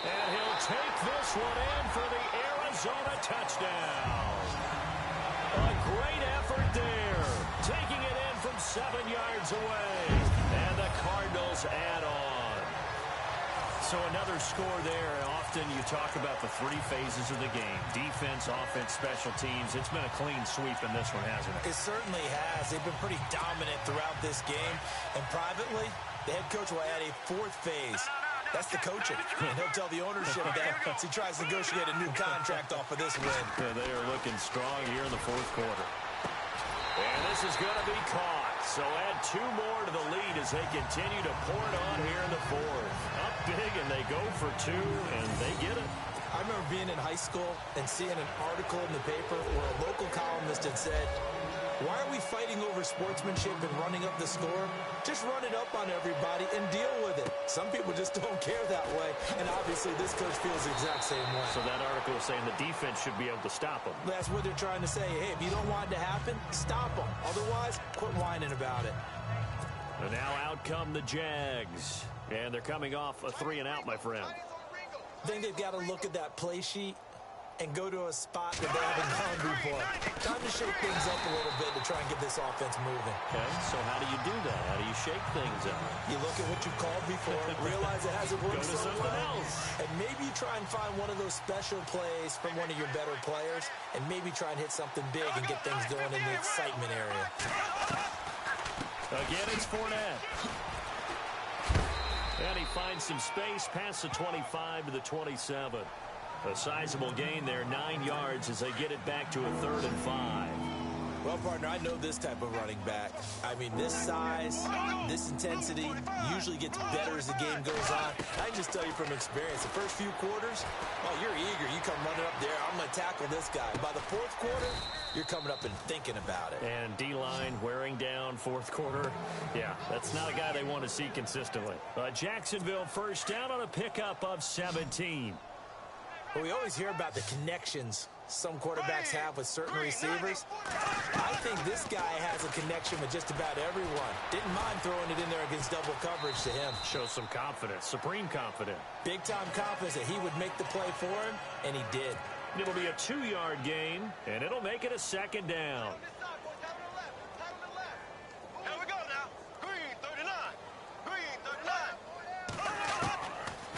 Speaker 3: And he'll take this one in for the Arizona Arizona touchdown. A great effort there. Taking it in from 7 yards away. And the Cardinals add on. So another score there. Often you talk about the three phases of the game. Defense, offense, special teams. It's been a clean sweep in this one, hasn't it?
Speaker 4: It certainly has. They've been pretty dominant throughout this game. And privately, the head coach will add a fourth phase. That's the coaching. And he'll tell the ownership that as he tries to negotiate a new contract off of this win.
Speaker 3: Yeah, they are looking strong here in the fourth quarter. And this is going to be caught. So add 2 more to the lead as they continue to pour it on here in the fourth. Up big, and they go for 2, and they get it.
Speaker 4: I remember being in high school and seeing an article in the paper where a local columnist had said, "Why are we fighting over sportsmanship and running up the score? Just run it up on everybody and deal with it." Some people just don't care that way, and obviously this coach feels the exact same way.
Speaker 3: So that article is saying the defense should be able to stop them.
Speaker 4: That's what they're trying to say. Hey, if you don't want it to happen, stop them. Otherwise, quit whining about it.
Speaker 3: And now out come the Jags. And they're coming off a 3-and-out, my friend.
Speaker 4: I think they've got to look at that play sheet and go to a spot that they haven't gone before. Time to shake things up a little bit to try and get this offense moving.
Speaker 3: Okay, so how do you do that? How do you shake things up?
Speaker 4: You look at what you called before, realize it hasn't worked
Speaker 3: Go to
Speaker 4: so
Speaker 3: something
Speaker 4: well,
Speaker 3: else.
Speaker 4: and maybe you try and find one of those special plays from one of your better players, and maybe try and hit something big and get things going in the excitement area.
Speaker 3: Again, it's Fournette. And he finds some space past the 25 to the 27. A sizable gain there, 9 yards as they get it back to a 3rd and 5.
Speaker 4: Well, partner, I know this type of running back. I mean, this size, this intensity usually gets better as the game goes on. I can just tell you from experience, the first few quarters, oh, you're eager. You come running up there, I'm going to tackle this guy. By the fourth quarter, you're coming up and thinking about it.
Speaker 3: And D-line wearing down fourth quarter. Yeah, that's not a guy they want to see consistently. Jacksonville first down on a pickup of 17.
Speaker 4: But we always hear about the connections some quarterbacks have with certain receivers. I think this guy has a connection with just about everyone. Didn't mind throwing it in there against double coverage to him.
Speaker 3: Shows some confidence, supreme confidence.
Speaker 4: Big-time confidence that he would make the play for him, and he did.
Speaker 3: It'll be a 2-yard gain, and it'll make it a 2nd down.
Speaker 5: Here we go now. Green 39. Green 39.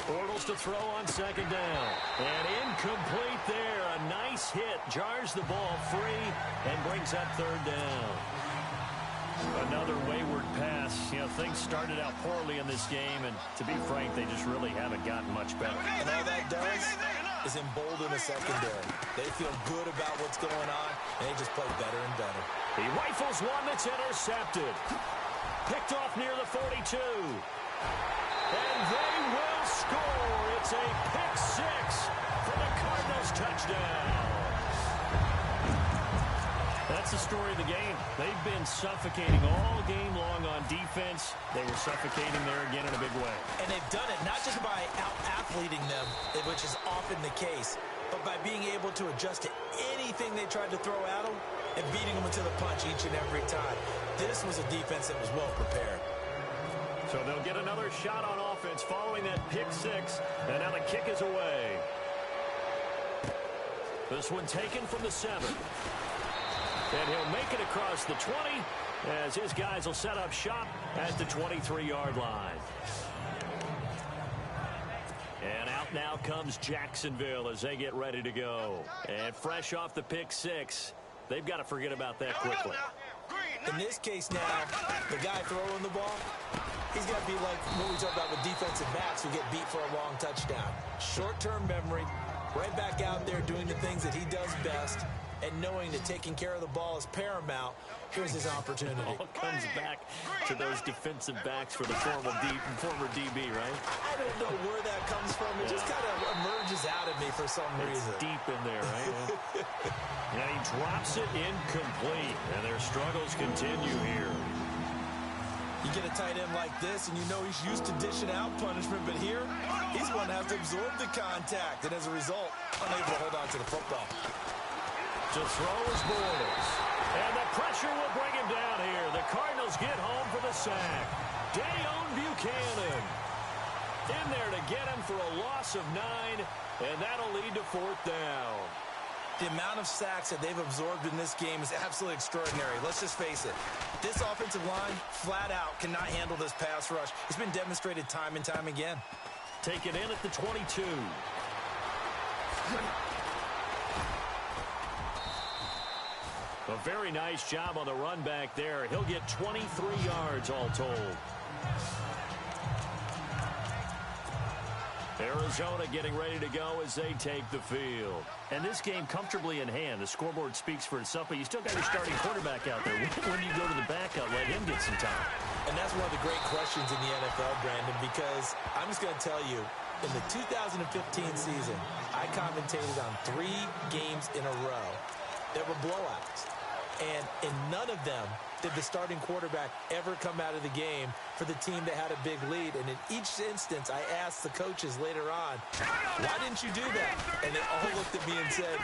Speaker 3: Bortles to throw on 2nd down. And incomplete there. A nice hit. Jars the ball free and brings up 3rd down. Another wayward pass. You know, things started out poorly in this game, and to be frank, they just really haven't gotten much better.
Speaker 4: And all that does is embolden the secondary. They feel good about what's going on, and they just play better and better.
Speaker 3: He rifles one that's intercepted. Picked off near the 42. And they will score. It's a pick 6 for the Cardinals touchdown. That's the story of the game. They've been suffocating all game long on defense. They were suffocating there again in a big way.
Speaker 4: And they've done it not just by out-athleting them, which is often the case, but by being able to adjust to anything they tried to throw at them and beating them into the punch each and every time. This was a defense that was well prepared.
Speaker 3: So they'll get another shot on offense following that pick 6. And now the kick is away. This one taken from the 7. And he'll make it across the 20 as his guys will set up shop at the 23-yard line. And out now comes Jacksonville as they get ready to go. And fresh off the pick 6, they've got to forget about that quickly.
Speaker 4: In this case now, the guy throwing the ball, he's got to be like what we talk about with defensive backs who get beat for a long touchdown. Short-term memory, right back out there doing the things that he does best, and knowing that taking care of the ball is paramount. Here's his opportunity.
Speaker 3: It all comes back to those defensive backs for the former DB, right?
Speaker 4: I don't know where that comes from. It just kind of emerges out of me for some reason.
Speaker 3: It's deep in there, right? And he drops it incomplete, and their struggles continue here.
Speaker 4: You get a tight end like this, and you know he's used to dishing out punishment, but here, he's going to have to absorb the contact, and as a result, unable to hold on to the football.
Speaker 3: To throw is Bortles. And the pressure will bring him down here. The Cardinals get home for the sack. Dayon Buchanan in there to get him for a loss of 9, and that'll lead to 4th down.
Speaker 4: The amount of sacks that they've absorbed in this game is absolutely extraordinary. Let's just face it. This offensive line, flat out, cannot handle this pass rush. It's been demonstrated time and time again.
Speaker 3: Take it in at the 22. A very nice job on the run back there. He'll get 23 yards all told. Arizona getting ready to go as they take the field. And this game comfortably in hand. The scoreboard speaks for itself, but you still got your starting quarterback out there. When do you go to the backup, let him get some time?
Speaker 4: And that's one of the great questions in the NFL, Brandon, because I'm just going to tell you, in the 2015 season, I commentated on 3 games in a row. There were blowouts. And in none of them did the starting quarterback ever come out of the game for the team that had a big lead. And in each instance, I asked the coaches later on, why didn't you do that? And they all looked at me and said,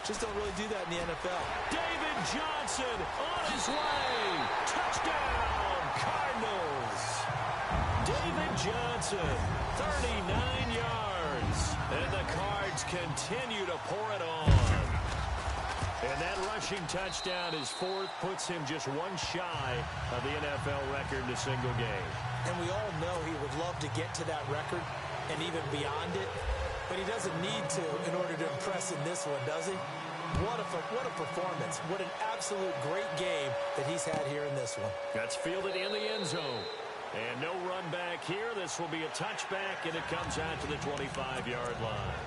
Speaker 4: just don't really do that in the NFL.
Speaker 3: David Johnson on his way. Touchdown, Cardinals. David Johnson, 39 yards. And the Cards continue to pour it on. And that rushing touchdown, his 4th, puts him just one shy of the NFL record in a single game.
Speaker 4: And we all know he would love to get to that record and even beyond it, but he doesn't need to in order to impress in this one, does he? What a performance. What an absolute great game that he's had here in this one.
Speaker 3: That's fielded in the end zone. And no run back here. This will be a touchback, and it comes out to the 25-yard line.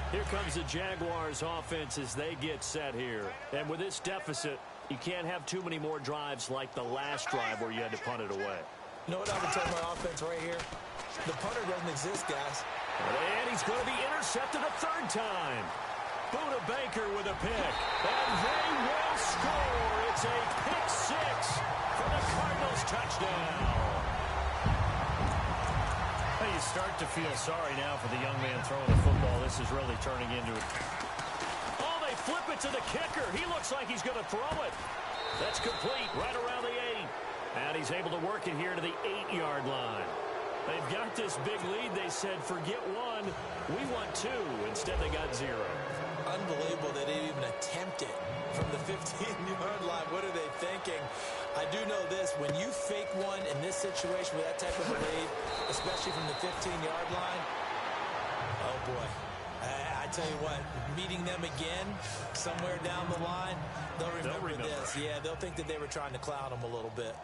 Speaker 3: Here comes the Jaguars offense as they get set here. And with this deficit, you can't have too many more drives like the last drive where you had to punt it away.
Speaker 4: You know what I would tell my offense right here? The punter doesn't exist, guys.
Speaker 3: And he's going to be intercepted a 3rd time. Buda Baker with a pick. And they will score. It's a pick 6 for the Cardinals touchdown. You start to feel sorry now for the young man throwing the football. This is really turning into it. Oh, they flip it to the kicker. He looks like he's going to throw it. That's complete right around the 8. And he's able to work it here to the 8-yard line. They've got this big lead. They said, forget 1. We want 2. Instead, they got 0.
Speaker 4: Unbelievable they didn't even attempt it from the 15-yard line. What are they thinking? I do know this. When you fake one in this situation with that type of a lead, especially from the 15-yard line, oh, boy. I tell you what, meeting them again somewhere down the line, they'll remember this. Yeah, they'll think that they were trying to clown them a little bit.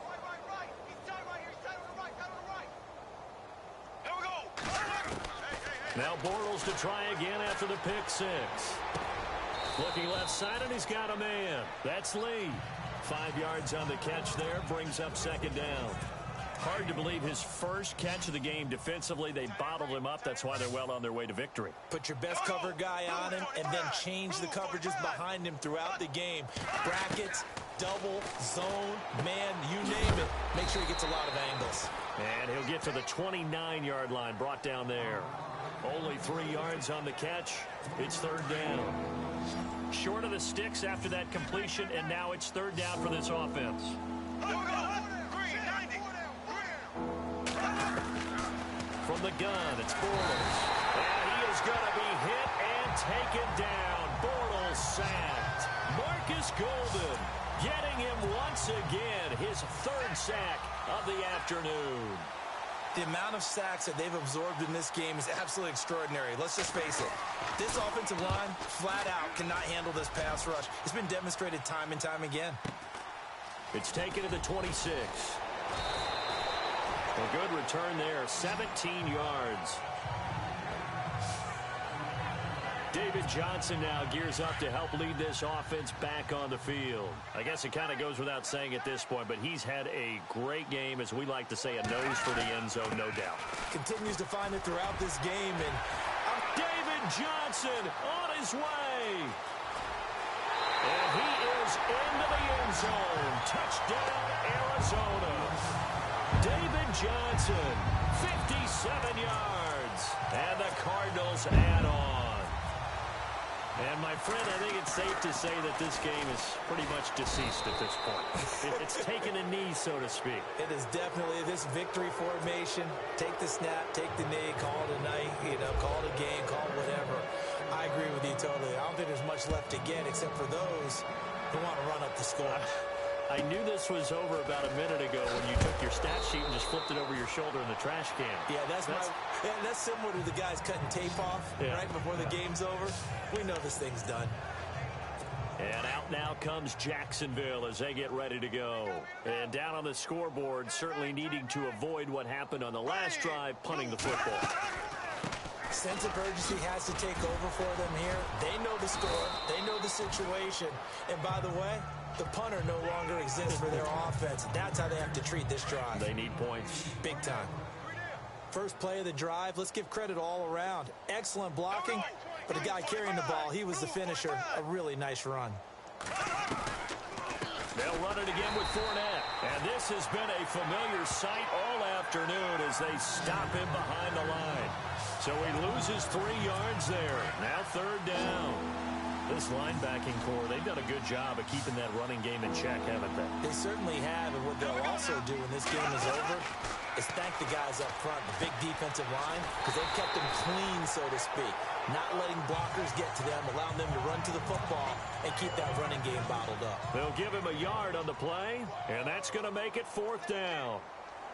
Speaker 5: Right. He's tied right here. He's tied on the right. Tied on the right. Here we go. Hey.
Speaker 3: Now Bortles to try again after the pick 6. Looking left side, and he's got a man. That's Lee. 5 yards on the catch there, brings up 2nd down. Hard to believe his first catch of the game defensively. They bottled him up. That's why they're well on their way to victory.
Speaker 4: Put your best cover guy on him and then change the coverages behind him throughout the game. Brackets, double, zone, man, you name it. Make sure he gets a lot of angles.
Speaker 3: And he'll get to the 29-yard line, brought down there. Only 3 yards on the catch. It's 3rd down. Short of the sticks after that completion, and now it's 3rd down for this offense. From the gun, it's Bortles. And he is going to be hit and taken down. Bortles sacked. Marcus Golden getting him once again, his 3rd sack of the afternoon.
Speaker 4: The amount of sacks that they've absorbed in this game is absolutely extraordinary. Let's just face it. This offensive line, flat out, cannot handle this pass rush. It's been demonstrated time and time again.
Speaker 3: It's taken to the 26. A good return there, 17 yards. David Johnson now gears up to help lead this offense back on the field. I guess it kind of goes without saying at this point, but he's had a great game, as we like to say, a nose for the end zone, no doubt.
Speaker 4: Continues to find it throughout this game. And
Speaker 3: David Johnson on his way. And he is into the end zone. Touchdown, Arizona. David Johnson, 57 yards. And the Cardinals add on. And, my friend, I think it's safe to say that this game is pretty much deceased at this point. It's taken a knee, so to speak.
Speaker 4: It is definitely this victory formation. Take the snap, take the knee, call it a night, call it a game, call it whatever. I agree with you totally. I don't think there's much left to get except for those who want to run up the score.
Speaker 3: I knew this was over about a minute ago when you took your stat sheet and just flipped it over your shoulder in the trash can.
Speaker 4: Yeah, that's similar to the guys cutting tape off right before the game's over. We know this thing's done.
Speaker 3: And out now comes Jacksonville as they get ready to go. And down on the scoreboard, certainly needing to avoid what happened on the last drive, punting the football.
Speaker 4: Sense of urgency has to take over for them here. They know the score. They know the situation. And by the way, the punter no longer exists for their offense. That's how they have to treat this drive.
Speaker 3: They need points.
Speaker 4: Big time. First play of the drive, let's give credit all around. Excellent blocking, but the guy carrying the ball, he was the finisher. A really nice run.
Speaker 3: They'll run it again with Fournette. And this has been a familiar sight all afternoon as they stop him behind the line. So he loses 3 yards there. Now third down. This linebacking core, they've done a good job of keeping that running game in check, haven't they?
Speaker 4: They certainly have, and what they'll also do when this game is over is thank the guys up front, the big defensive line, because they've kept them clean, so to speak. Not letting blockers get to them, allowing them to run to the football and keep that running game bottled up.
Speaker 3: They'll give him a yard on the play, and that's going to make it fourth down.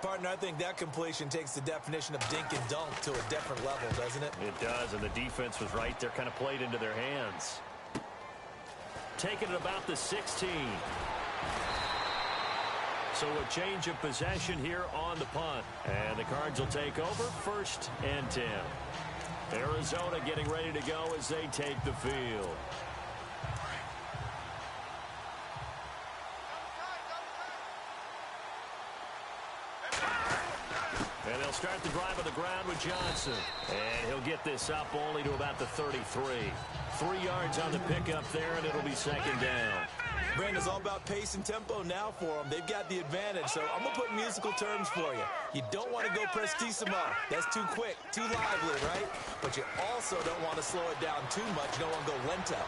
Speaker 4: Partner, I think that completion takes the definition of dink and dunk to a different level, doesn't it?
Speaker 3: It does, and the defense was right there, kind of played into their hands. Taking it about the 16. So a change of possession here on the punt. And the Cards will take over 1st and 10. Arizona getting ready to go as they take the field. And they'll start the drive on the ground with Johnson. And he'll get this up only to about the 33. 3 yards on the pickup there, and it'll be second down.
Speaker 4: Brandon, it's all about pace and tempo now for them. They've got the advantage, so I'm going to put musical terms for you. You don't want to go prestissimo. That's too quick, too lively, right? But you also don't want to slow it down too much. You don't want to go lento.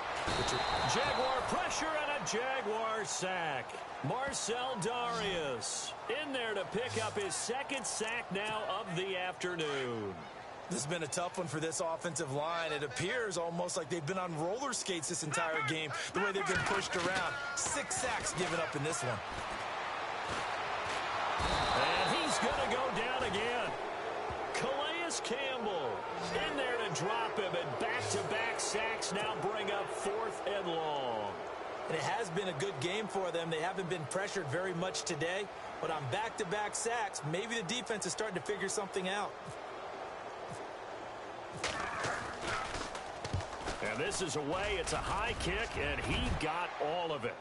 Speaker 3: Jaguar pressure and a Jaguar sack. Marcel Darius in there to pick up his 2nd sack now of the afternoon.
Speaker 4: This has been a tough one for this offensive line. It appears almost like they've been on roller skates this entire game, the way they've been pushed around. 6 sacks given up in this one.
Speaker 3: And he's going to go down again. Calais Campbell in there to drop him, and back-to-back sacks now bring up 4th and long.
Speaker 4: And it has been a good game for them. They haven't been pressured very much today, but on back-to-back sacks, maybe the defense is starting to figure something out.
Speaker 3: And this is away. It's a high kick, and he got all of it.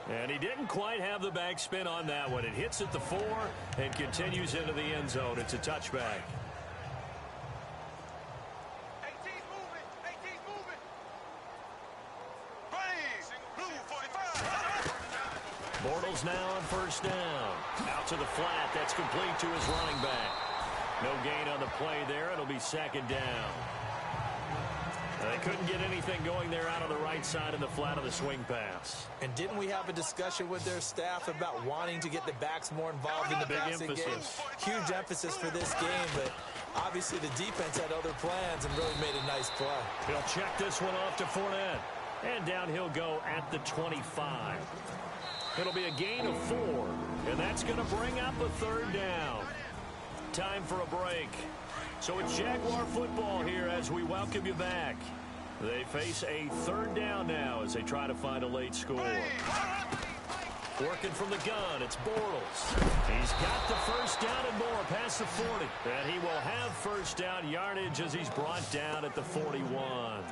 Speaker 3: And he didn't quite have the backspin on that one. It hits at the 4 and continues into the end zone. It's a touchback.
Speaker 5: 18's moving. 18's moving. Braves. Blue 45.
Speaker 3: Bortles now on 1st down. Out to the flat. That's complete to his running back. No gain on the play there. It'll be 2nd down. They couldn't get anything going there out on the right side of the flat of the swing pass.
Speaker 4: And didn't we have a discussion with their staff about wanting to get the backs more involved in the passing game? Huge emphasis for this game, but obviously the defense had other plans and really made a nice play.
Speaker 3: He'll check this one off to Fournette. And down he'll go at the 25. It'll be a gain of 4, and that's going to bring up a 3rd down. Time for a break. So it's Jaguar football here as we welcome you back. They face a 3rd down now as they try to find a late score. Working from the gun, it's Bortles. He's got the 1st down and more past the 40. And he will have 1st down yardage as he's brought down at the 41.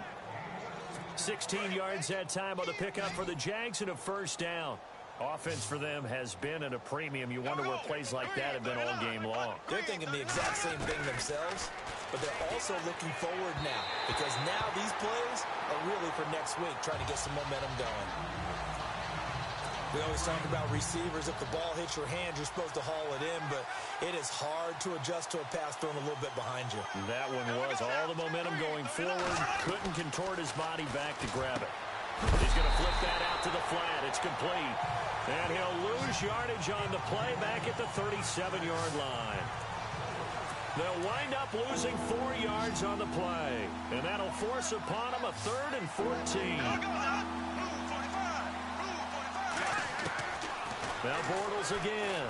Speaker 3: 16 yards that time on the pickup for the Jags and a 1st down. Offense for them has been at a premium. You wonder where plays like that have been all game long.
Speaker 4: They're thinking the exact same thing themselves, but they're also looking forward now because now these plays are really for next week, trying to get some momentum going. We always talk about receivers. If the ball hits your hand, you're supposed to haul it in, but it is hard to adjust to a pass thrown a little bit behind you.
Speaker 3: That one was all the momentum going forward. Couldn't contort his body back to grab it. He's going to flip that out to the flat. It's complete. And he'll lose yardage on the play back at the 37-yard line. They'll wind up losing 4 yards on the play. And that'll force upon them a 3rd and 14. Now Bortles again.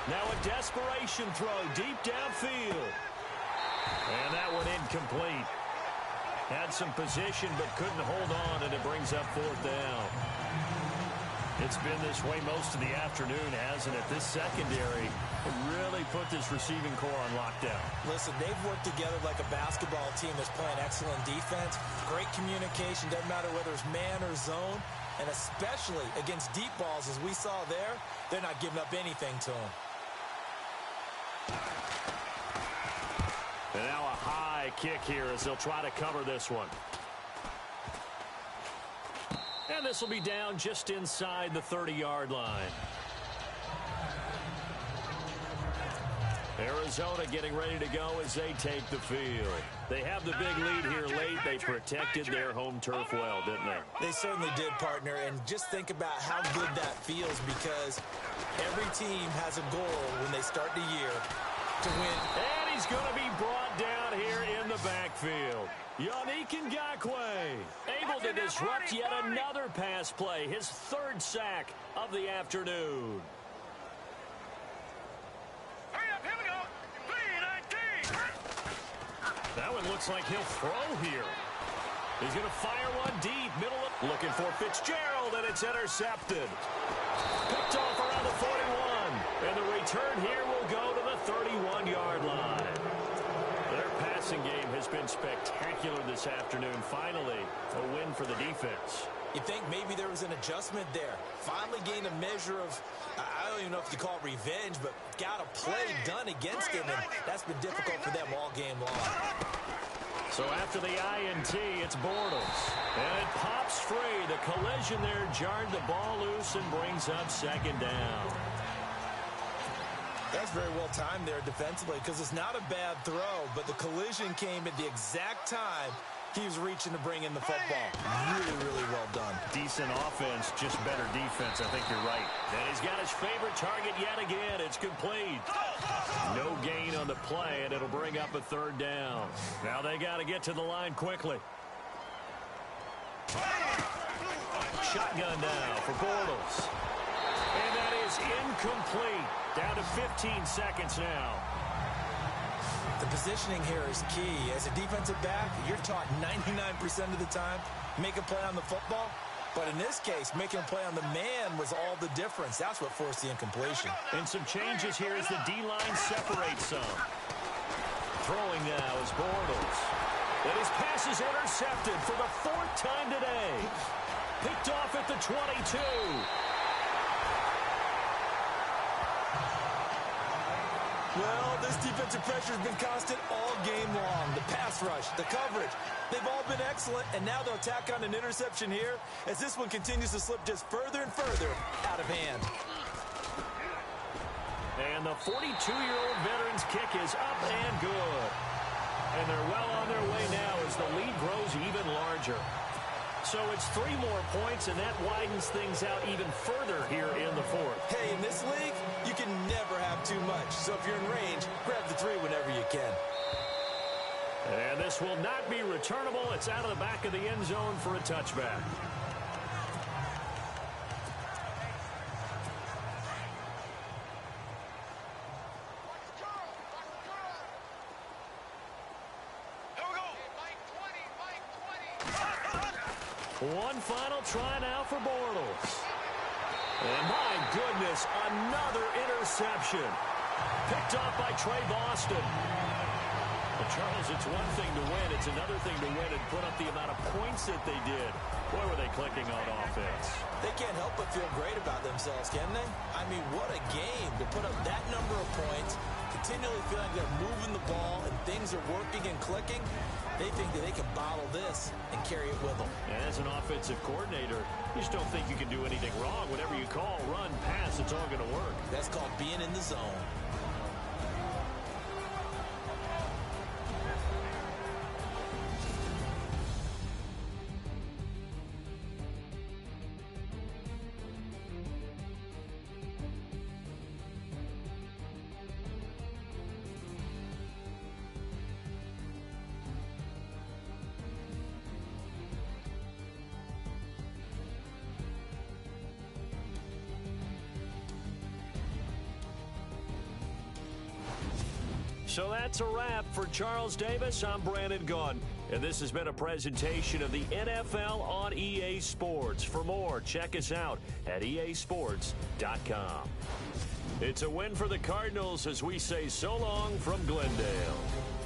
Speaker 3: Now a desperation throw deep downfield. And that one incomplete. Had some position but couldn't hold on, and it brings up 4th down. It's been this way most of the afternoon, hasn't it? This secondary really put this receiving core on lockdown.
Speaker 4: Listen, they've worked together like a basketball team that's playing excellent defense. Great communication, doesn't matter whether it's man or zone. And especially against deep balls, as we saw there, they're not giving up anything to them.
Speaker 3: And now a high kick here as they'll try to cover this one. And this will be down just inside the 30-yard line. Arizona getting ready to go as they take the field. They have the big lead here late. They protected their home turf well, didn't they?
Speaker 4: They certainly did, partner. And just think about how good that feels, because every team has a goal when they start the year to win.
Speaker 3: And he's going to be brought down here in the backfield. Yannick Ngakoue able to disrupt yet another pass play. His 3rd sack of the afternoon. That one looks like he'll throw here. He's going to fire one deep. Middle looking for Fitzgerald, and it's intercepted. Picked off around the 41. And the return here will go to the 31-yard line. Their passing game has been spectacular this afternoon. Finally, a win for the defense.
Speaker 4: You think maybe there was an adjustment there. Finally gained a measure of, I don't even know if you call it revenge, but got a play done against him, and that's been difficult for them all game long.
Speaker 3: So after the INT, it's Bortles. And it pops free. The collision there jarred the ball loose and brings up 2nd down.
Speaker 4: That's very well timed there defensively, because it's not a bad throw, but the collision came at the exact time he was reaching to bring in the football. Really, really well done.
Speaker 3: Decent offense, just better defense. I think you're right. And he's got his favorite target yet again. It's complete. No gain on the play, and it'll bring up a 3rd down. Now they got to get to the line quickly. Shotgun now for Bortles. And that is incomplete. Down to 15 seconds now.
Speaker 4: The positioning here is key. As a defensive back, you're taught 99% of the time, make a play on the football. But in this case, making a play on the man was all the difference. That's what forced the incompletion.
Speaker 3: And some changes here as the D-line separates some. Throwing now is Bortles. And his pass is intercepted for the 4th time today. Picked off at the 22.
Speaker 4: Well, this defensive pressure has been constant all game long. The pass rush, the coverage, they've all been excellent, and now they'll tack on an interception here as this one continues to slip just further and further out of hand.
Speaker 3: And the 42-year-old veteran's kick is up and good. And they're well on their way now as the lead grows even larger. So it's 3 more points, and that widens things out even further here in the 4th.
Speaker 4: Hey, in this league, you can never have too much. So if you're in range, grab the 3 whenever you can.
Speaker 3: And this will not be returnable. It's out of the back of the end zone for a touchback. One final try now for Bortles. And my goodness, another interception. Picked off by Trey Boston. Well, Charles, it's one thing to win. It's another thing to win and put up the amount of points that they did. Boy, were they clicking on offense.
Speaker 4: They can't help but feel great about themselves, can they? I mean, what a game to put up that number of points, continually feeling they're moving the ball and things are working and clicking. They think that they can bottle this and carry it with them.
Speaker 3: And as an offensive coordinator, you just don't think you can do anything wrong. Whatever you call, run, pass, it's all going to work.
Speaker 4: That's called being in the zone.
Speaker 3: So that's a wrap. For Charles Davis, I'm Brandon Gaudin. And this has been a presentation of the NFL on EA Sports. For more, check us out at easports.com. It's a win for the Cardinals as we say so long from Glendale.